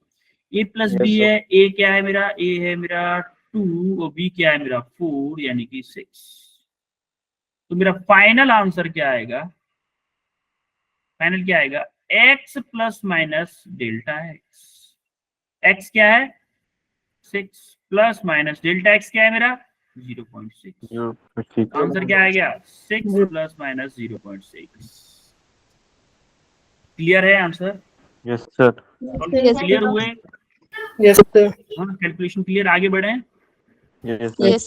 ए प्लस Yes, बी sir. है। ए क्या है मेरा, ए है मेरा 2 और बी क्या है मेरा 4 यानी कि 6। तो मेरा फाइनल आंसर क्या आएगा, फाइनल क्या आएगा, x plus minus delta x. X क्या है 6 प्लस माइनस डेल्टा एक्स क्या है मेरा 0.6। 0.6. आंसर क्या आ गया 6 प्लस माइनस 0.6। क्लियर है आंसर, Yes, sir. क्लियर हुए, Yes, sir. कैलकुलेशन क्लियर, आगे बढ़े। Yes, sir. Yes.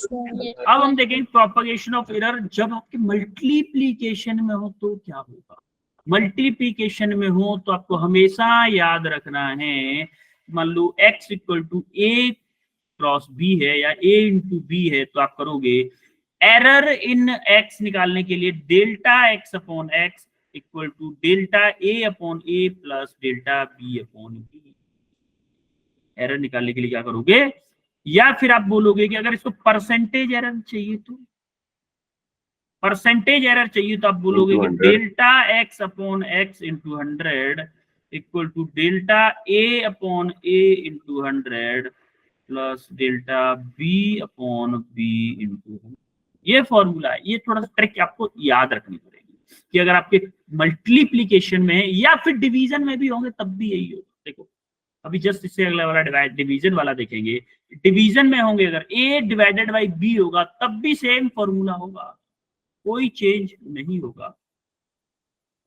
अब हम देखेंगे प्रोपगेशन ऑफ एरर जब आपके मल्टीप्लीकेशन में हो तो क्या होगा। मल्टीप्लीकेशन में हो तो आपको हमेशा याद रखना है, मान लो x equal to A cross B है या a इंटू बी है, तो आप करोगे एरर इन x निकालने के लिए delta x upon x equal to delta a upon a plus delta b upon b। Error निकालने के लिए क्या करोगे, या फिर आप बोलोगे कि अगर इसको परसेंटेज एरर चाहिए तो, परसेंटेज एरर चाहिए तो आप बोलोगे कि delta X upon X into 100 equal to delta A upon A into 100 plus delta B upon B into 100। ये फॉर्मूला है, ये थोड़ा सा ट्रिक आपको याद रखनी पड़ेगी कि अगर आपके मल्टीप्लीकेशन में या फिर डिवीजन में भी होंगे तब भी यही होगा। देखो अभी जस्ट इससे अगला वाला डिवीजन वाला देखेंगे, डिवीजन में होंगे अगर a डिवाइडेड बाई b होगा तब भी सेम फॉर्मूला होगा, कोई चेंज नहीं होगा।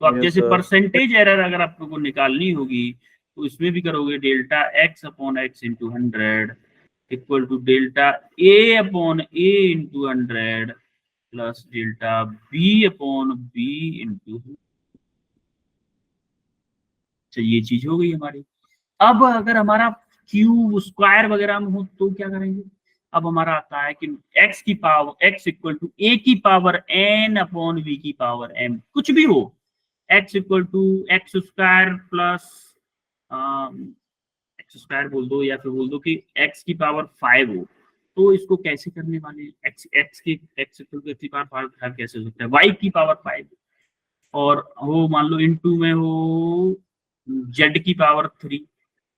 तो आप Yes, जैसे sir. परसेंटेज एरर अगर आप लोगों को निकालनी होगी तो इसमें भी करोगे delta X upon X into 100 equal to delta A upon A into 100 plus delta B upon B into. ये चीज हो गई हमारी। अब अगर हमारा क्यूब स्क्वायर वगैरह में हो तो क्या करेंगे, अब हमारा आता है कि x की power x equal to a की पावर n अपॉन v की पावर m, कुछ भी हो, x equal to X square plus X square बोल दो या फिर बोल दो कि x की पावर 5 हो, तो इसको कैसे करने वाले हैं, x इक्वल टू x की पावर 5 कैसे हो सकता है, y की पावर 5 और हो मान लो इनटू में हो z की पावर 3,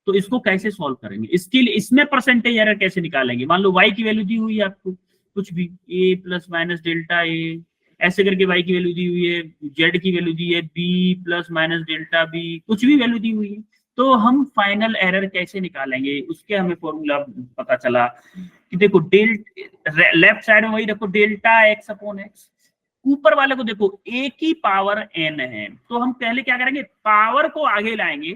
तो इसको कैसे सॉल्व करेंगे, इसके लिए इसमें परसेंटेज एरर कैसे निकालेंगे। मान लो y की वैल्यू दी हुई है आपको कुछ भी a plus minus delta a, ऐसे करके y की वैल्यू दी हुई है, z की वैल्यू दी है b plus minus delta b, कुछ भी वैल्यू दी हुई है, तो हम फाइनल एरर कैसे निकालेंगे उसके हमें फॉर्मूला पता चला कि देखो लेफ्ट साइड में वही रखो डेल्टा एक्स अपॉन एक्स, ऊपर वाले को देखो a की पावर n है, तो हम पहले क्या करेंगे पावर को आगे लाएंगे,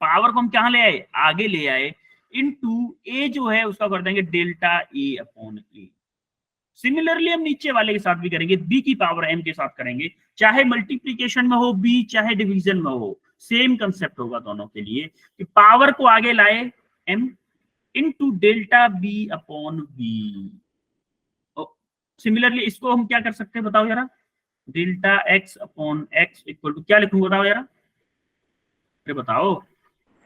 पावर को हम कहां ले आए आगे ले आए, इनटू ए जो है उसका कर देंगे delta A upon A. Similarly हम नीचे वाले के साथ भी करेंगे, बी की पावर एम के साथ करेंगे, चाहे मल्टीप्लीकेशन में हो बी चाहे डिवीजन में हो, सेम कंसेप्ट होगा दोनों के लिए कि पावर को आगे लाए M into delta B upon B. Similarly इसको हम क्या कर सकते हैं बताओ जरा, delta X upon X equal to क्या लिखूंगा बताओ जरा, ये बताओ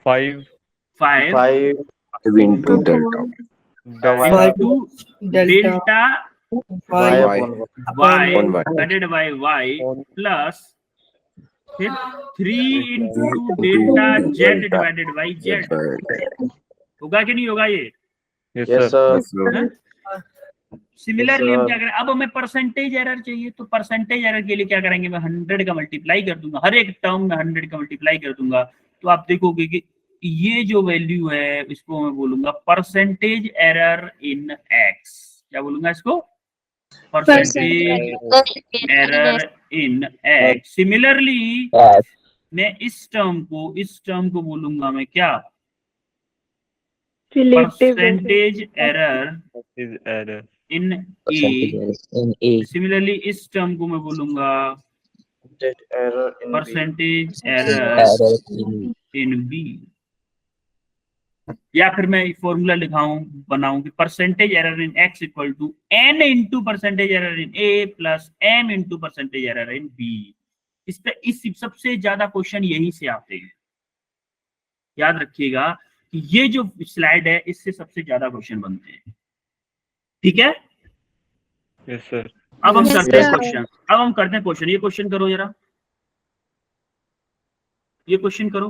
5 into delta. into delta y y divided by y plus फिर 3 into delta z divided by z, होगा कि नहीं होगा ये। Yes, sir. सिमिलरली Yes, हम sir. क्या करें, अब हमें परसेंटेज एरर चाहिए तो परसेंटेज एरर के लिए क्या करेंगे, मैं 100 का मल्टीप्लाई कर दूंगा, हर एक टर्म में 100 का मल्टीप्लाई कर दूंगा, तो आप देखोगे कि ये जो वैल्यू है इसको मैं बोलूंगा परसेंटेज एरर इन एक्स, क्या बोलूंगा इसको, percentage error in x. Similarly मैं इस टर्म को बोलूंगा मैं क्या, percentage error Is error. In A. Similarly इस टर्म को मैं बोलूंगा परसेंटेज एरर इन बी। या फिर मैं फॉर्मूला लिखाऊं बनाऊं कि percentage error in X equal to N into percentage error in A plus M into percentage error in B. इस पे इस सबसे ज्यादा क्वेश्चन यहीं से आते हैं, याद रखिएगा कि ये जो स्लाइड है इससे सबसे ज्यादा क्वेश्चन बनते हैं। ठीक है, यस सर। अब हम Yes, करते हैं sir. क्वेश्चन। अब हम करते हैं क्वेश्चन। ये क्वेश्चन करो जरा, ये क्वेश्चन करो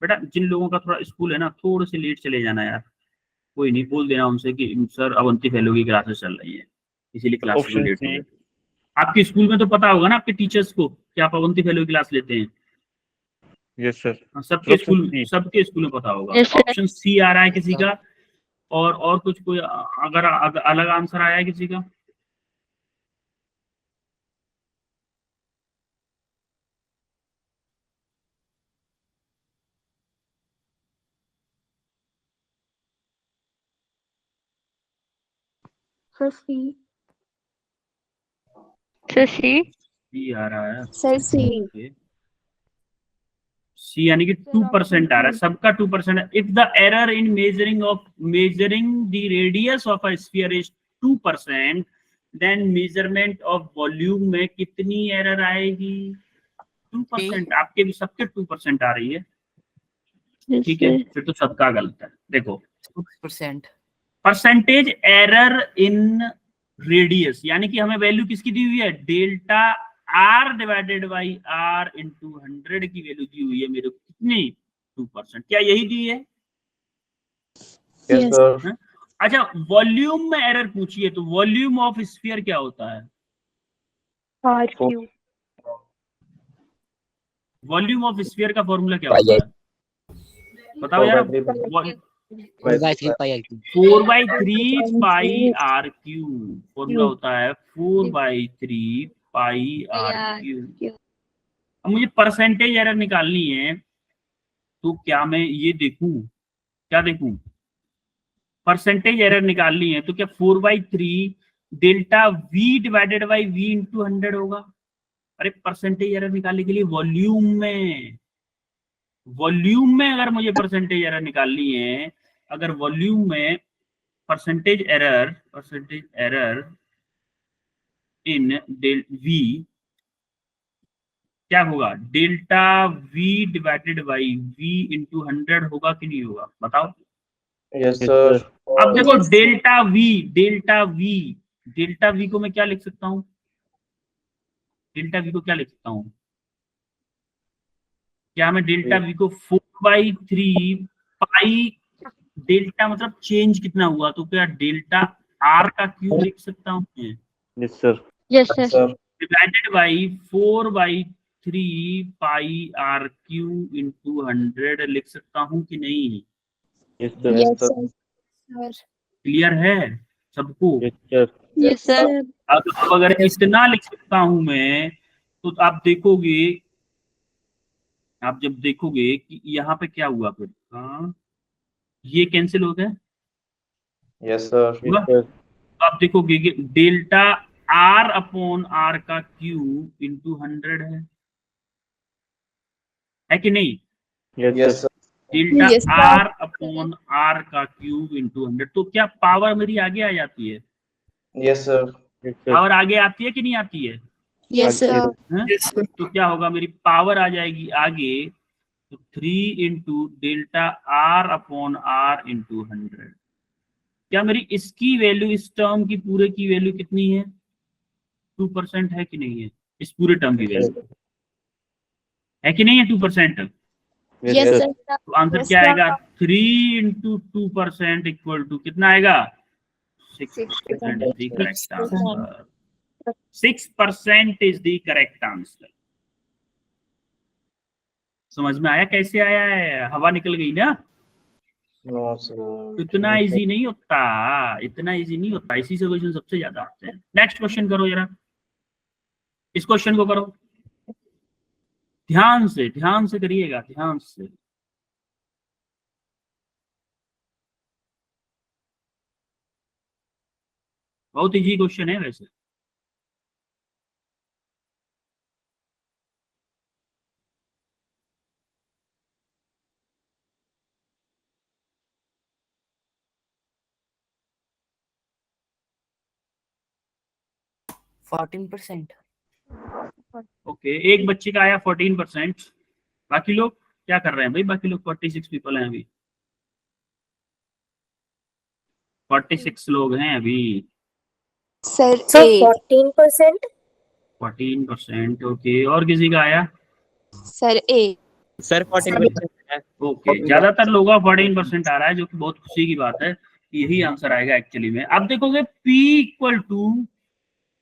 बेटा। जिन लोगों का थोड़ा स्कूल है ना, थोड़े से लेट चले जाना यार, कोई नहीं, बोल देना उनसे कि सर अवंती फेलो की क्लासेस चल रही है, इसीलिए क्लास में ऑप्शन लेट हो सी। गए। आपके स्कूल में तो पता होगा ना आपके टीचर्स को कि आप अवंती फेलो की क्लास लेते हैं। Yes sir. हाँ, सबके ऑप्शन स्कूल, सी। सबके स्कूल में पता होगा। Yes, sir. ऑप्शन सी आ रहा है किसी का, और कुछ कोई अगर अलग आंसर आया है किसी का? Sir, C. Sir, C. सी आ रहा है। Sir, C. ओके, सी यानी कि Sir, 2% आ रहा है, option सबका 2% है। If the error in measuring the radius of a sphere is 2%, then measurement of volume में कितनी एरर आएगी? 2%। आपके भी सबके 2% आ रही है। Yes, ठीक है, sir. फिर तो सबका गलत है। देखो, 2%. परसेंटेज एरर इन रेडियस यानी कि हमें वैल्यू किसकी दी हुई है? Delta R divided by R into 100 की वैल्यू दी हुई है मेरे को, कितनी? 2%। क्या यही दी है? Yes, Yes. sir. है? अच्छा, वॉल्यूम में एरर पूछिए तो वॉल्यूम ऑफ स्फीयर क्या होता है? RQ. वॉल्यूम ऑफ स्फीयर का फॉर्मूला क्या होता है? बताओ यार। 4/3 pi r cube. 4/3 pi R cube formula होता है, 4/3 पाई आर क्यू। अब मुझे परसेंटेज एरर निकालनी है, तो क्या मैं ये देखूं, क्या देखूं? परसेंटेज एरर निकालनी है तो क्या 4/3 delta V divided by V into 100 होगा? अरे परसेंटेज एरर निकालने के लिए वॉल्यूम में अगर मुझे परसेंटेज एरर निकालनी है, अगर वॉल्यूम में percentage error in del V क्या होगा? Delta V divided by V into 100 होगा कि नहीं होगा? बताओ। Yes, sir. अब देखो, Yes. डेल्टा वी को मैं क्या लिख सकता हूँ? डेल्टा वी को क्या लिख सकता हूँ? क्या मैं डेल्टा वी को 4/3 पाई, डेल्टा मतलब चेंज कितना हुआ, तो क्या डेल्टा आर का क्यूब लिख सकता हूँ मैं? Yes, sir. Yes, sir. Sir. Divided by 4/3 pi R cube into 100 लिख सकता हूँ कि नहीं? Yes, sir. Yes, sir. Clear है सबको? Yes, sir. Yes, sir. अब अगर इतना लिख सकता हूं मैं, तो आप देखोगे, आप जब देखोगे कि यहाँ पे क्या हुआ फिर, हाँ, ये कैंसिल हो गया। Yes, sir. हुआ? Yes, sir. तो आप देखोगे कि डेल्टा आर अपॉन आर का क्यूब इंटू 100 है कि नहीं? Yes, Yes, sir. sir. Delta Yes, sir. R upon R का क्यूब इंटू 100, तो क्या पावर मेरी आगे आ जाती है? Yes, sir. Yes, sir. Power आगे आती है कि नहीं आती है? Yes, sir. हैं? Yes, sir. तो क्या होगा, मेरी पावर आ जाएगी आगे, तो 3 into delta R upon R into 100। क्या मेरी इसकी वैल्यू, इस टर्म की पूरे की वैल्यू कितनी है? 2% है कि नहीं है? इस पूरे टर्म की वैल्यू है कि नहीं है 2%? Yes, Yes, sir. sir. तो आंसर Yes, क्या sir. आएगा? 3 इंटू 2% इक्वल टू कितना आएगा? 6% is the correct answer. 6% is the correct answer. समझ में आया कैसे आया है? हवा निकल गई ना? No, sir. इतना इजी नहीं होता, इतना इजी नहीं होता, इसी से क्वेश्चन सबसे ज्यादा आते हैं। नेक्स्ट क्वेश्चन करो जरा, इस क्वेश्चन को करो, ध्यान से करिएगा, ध्यान से। बहुत इजी क्वेश्चन है वैसे। 14%. ओके, एक बच्चे का आया 14%। बाकी लोग क्या कर रहे हैं भाई? बाकी लोग 46 पीपल हैं अभी, 46 लोग हैं अभी। सर Sir, ए 14%. 14%। ओके, और किसी का आया? सर ए सर 14% है। ओके, ज्यादातर लोगों का 14% आ रहा है, जो कि बहुत खुशी की बात है। यही आंसर आएगा एक्चुअली में। अब देखोगे P equal to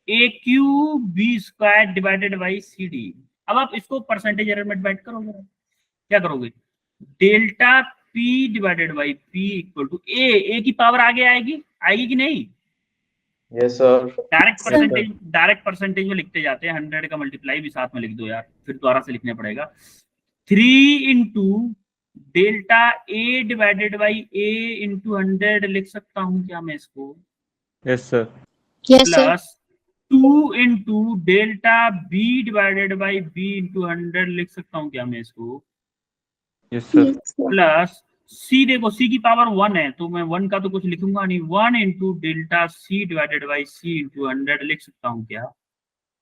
A Q B square divided by C D. अब आप इसको परसेंटेज एरर में डिवाइड करोगे, क्या करोगे? Delta P divided by P equal to A की पावर आगे आएगी, आएगी कि नहीं? Yes, sir. डायरेक्ट परसेंटेज में लिखते जाते हैं, 100 का मल्टीप्लाई भी साथ में लिख दो यार, फिर दोबारा से लिखना पड़ेगा। 3 into delta A divided by A into 100 लिख सकता हूँ क्या मैं इसको? Yes sir. Yes sir plus 2 into delta B divided by B into 100 लिख सकता हूँ क्या मैं इसको? Yes sir. प्लस सी, देखो सी की पावर 1 है तो मैं 1 का तो कुछ लिखूंगा नहीं, 1 into delta C divided by C into 100 लिख सकता हूँ क्या?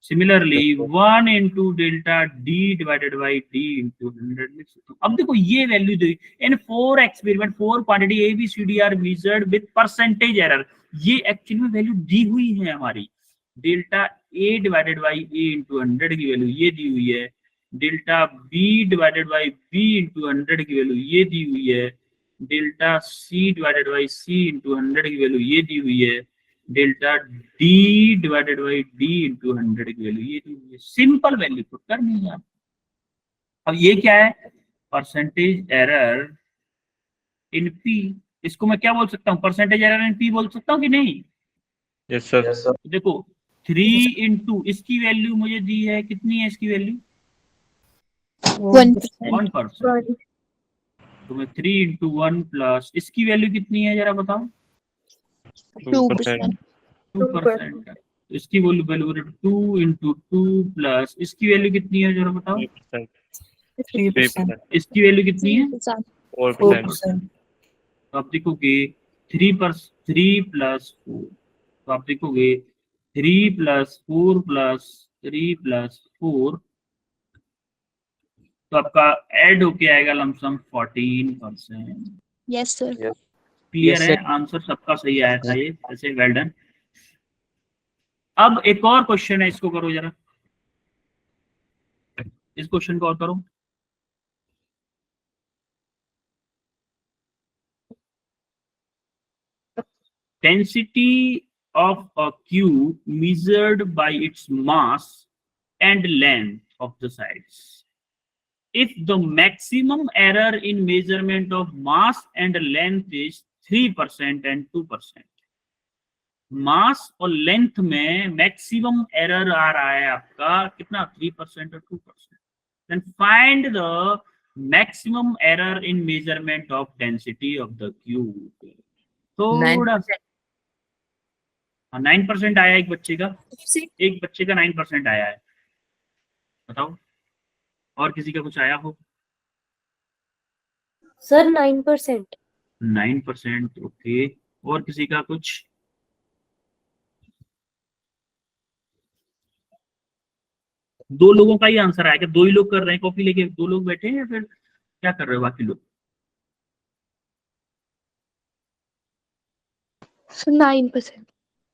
Similarly 1 into delta D divided by D into 100 लिख सकता हूँ। अब देखो ये वैल्यू दी in 4 experiment, 4 quantity A B C D are measured with percentage error. ये एक्चुअली में वैल्यू दी हुई है हमारी। Delta A divided by A into 100 की वैल्यू ये दी हुई है, delta B divided by B into 100 की वैल्यू ये दी हुई है, delta C divided by C into 100 की वैल्यू ये दी हुई है, delta D divided by D into 100 की वैल्यू ये दी हुई है। सिंपल वैल्यू पुट करनी है आप। अब ये क्या है? Percentage error in P. इसको मैं क्या बोल सकता हूँ? परसेंटेज एरर इन पी बोल सकता हूँ कि नहीं? Yes sir. Yes, sir. देखो 3 इंटू इसकी वैल्यू मुझे दी है, कितनी है इसकी वैल्यू? 1%। तो मैं 3 इंटू 1 प्लस इसकी वैल्यू कितनी है जरा बताओ? 2%। 2%। तो इसकी वैल्यू 2 इंटू 2 प्लस इसकी वैल्यू कितनी है जरा बताओ? 3%। इसकी वैल्यू कितनी है? 4%। तो आप देखोगे 3 प्लस 4, तो आप देखोगे 3 प्लस 4 प्लस 3 प्लस 4, तो आपका ऐड होके आएगा lump sum 14%। Yes sir clear Yes, है? sir. आंसर सबका सही आया था ये, ऐसे वेल डन। अब एक और क्वेश्चन है, इसको करो जरा, इस क्वेश्चन को और करो। Density of a cube measured by its mass and length of the sides. If the maximum error in measurement of mass and length is 3% and 2%. मास और लेंथ में मैक्सिमम एरर आ रहा है आपका कितना? 3% और 2%। Then find the maximum error in measurement of density of the cube. थोड़ा 9% आया एक बच्चे का, 9% आया है। बताओ और किसी का कुछ आया हो? Sir, 9%. 9%। ओके, और किसी का कुछ? दो लोगों का ही आंसर आया क्या? 2 ही लोग कर रहे हैं कॉपी लेके, 2 लोग बैठे हैं या फिर क्या कर रहे हो बाकी लोग? सर 9%।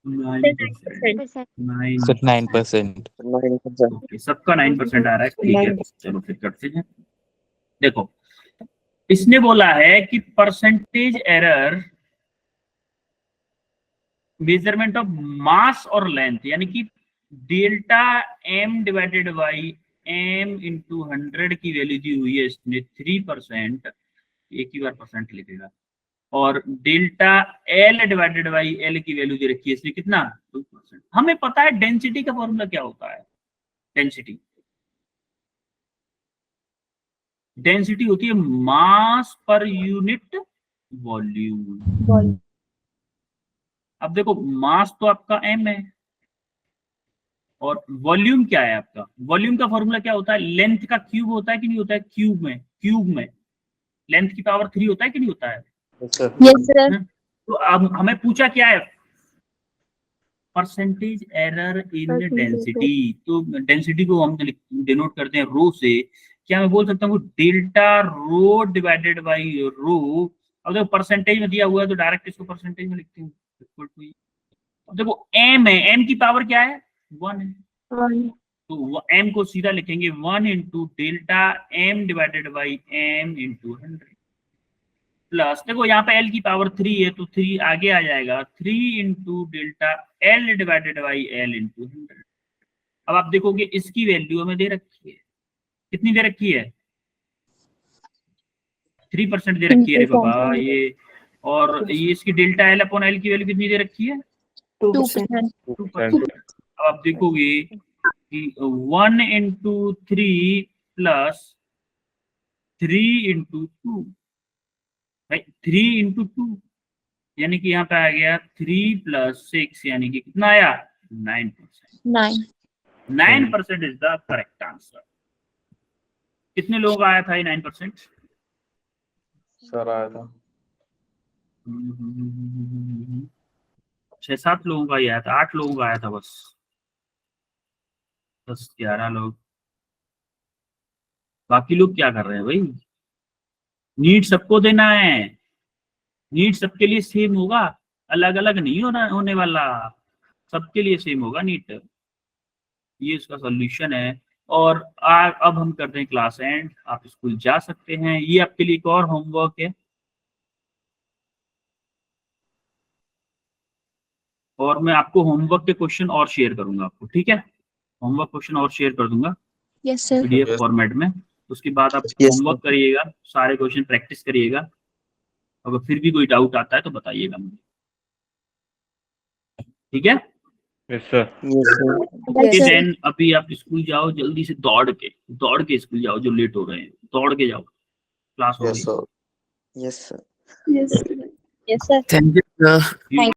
9%। 9%. 9%. ओके, सबका 9% आ रहा है, ठीक है। चलो फिर करते हैं। देखो इसने बोला है कि percentage error measurement of mass और लेंथ, यानी कि delta M divided by M into 100 की वैल्यू दी हुई है इसने 3%, एक ही बार परसेंट लिखेगा, और delta L divided by L की वैल्यू दे रखी है इसने कितना? 2%। हमें पता है डेंसिटी का फॉर्मूला क्या होता है। डेंसिटी होती है मास पर यूनिट वॉल्यूम। अब देखो मास तो आपका m है और वॉल्यूम क्या है आपका? वॉल्यूम का फॉर्मूला क्या होता है? लेंथ का क्यूब होता है कि नहीं होता है? क्यूब में लेंथ की पावर 3 होता है कि नहीं होता है? Yes, sir. यस सर तो अब हमें पूछा क्या है? परसेंटेज एरर इन Percentage डेंसिटी। तो डेंसिटी को हम डिनोट करते हैं रो से। क्या मैं बोल सकता हूँ delta rho divided by rho. अब देखो परसेंटेज में दिया हुआ है तो डायरेक्ट इसको परसेंटेज में लिखते हैं। अब देखो m है, m की पावर क्या है 1 है, 1. तो m को सीधा लिखेंगे 1 into delta m divided by m into 100 plus, देखो यहाँ पे l की पावर 3 है तो 3 आगे आ जाएगा, 3 into delta l divided by l into 100। अब आप देखोगे इसकी वैल्यू हमें दे रखी है, कितनी दे रखी है 3% दे रखी है रे बाबा ये, और ये इसकी डेल्टा l अपॉन l की वैल्यू कितनी दे रखी है 2%. 2%। अब आप देखोगे कि 1 इंटू 3 प्लस 3 इंटू 2, 3 इंटू 2 यानी कि यहाँ पे आ गया 3 प्लस 6 यानी कि कितना आया 9%। 9% इज द करेक्ट आंसर। कितने लोगों का आया था ये 9%? सर आया था 6-7 लोगों का ही आया था, 8 लोगों का आया था बस, 10-11 लोग। बाकी लोग क्या कर रहे हैं भाई? नीट सबको देना है, नीट सबके लिए सेम होगा, अलग अलग नहीं होने वाला, सबके लिए सेम होगा नीट। ये इसका सॉल्यूशन है। और अब हम करते हैं क्लास एंड, आप स्कूल जा सकते हैं। ये आपके लिए एक और होमवर्क है, और मैं आपको होमवर्क के क्वेश्चन और शेयर करूंगा आपको, ठीक है? होमवर्क क्वेश्चन और शेयर कर दूंगा Yes, sir. PDF Yes. Format में। उसके बाद आप Yes, होमवर्क करिएगा, सारे क्वेश्चन प्रैक्टिस करिएगा, अगर फिर भी कोई डाउट आता है तो बताइएगा मुझे, ठीक है? Yes, sir. Yes, sir. Yes, sir. Then अभी आप स्कूल जाओ जल्दी से, दौड़ के स्कूल जाओ, जो लेट हो रहे हैं दौड़ के जाओ, क्लास हो Yes, गई। sir. Yes, sir. Yes. Yes, sir. Thank you, sir.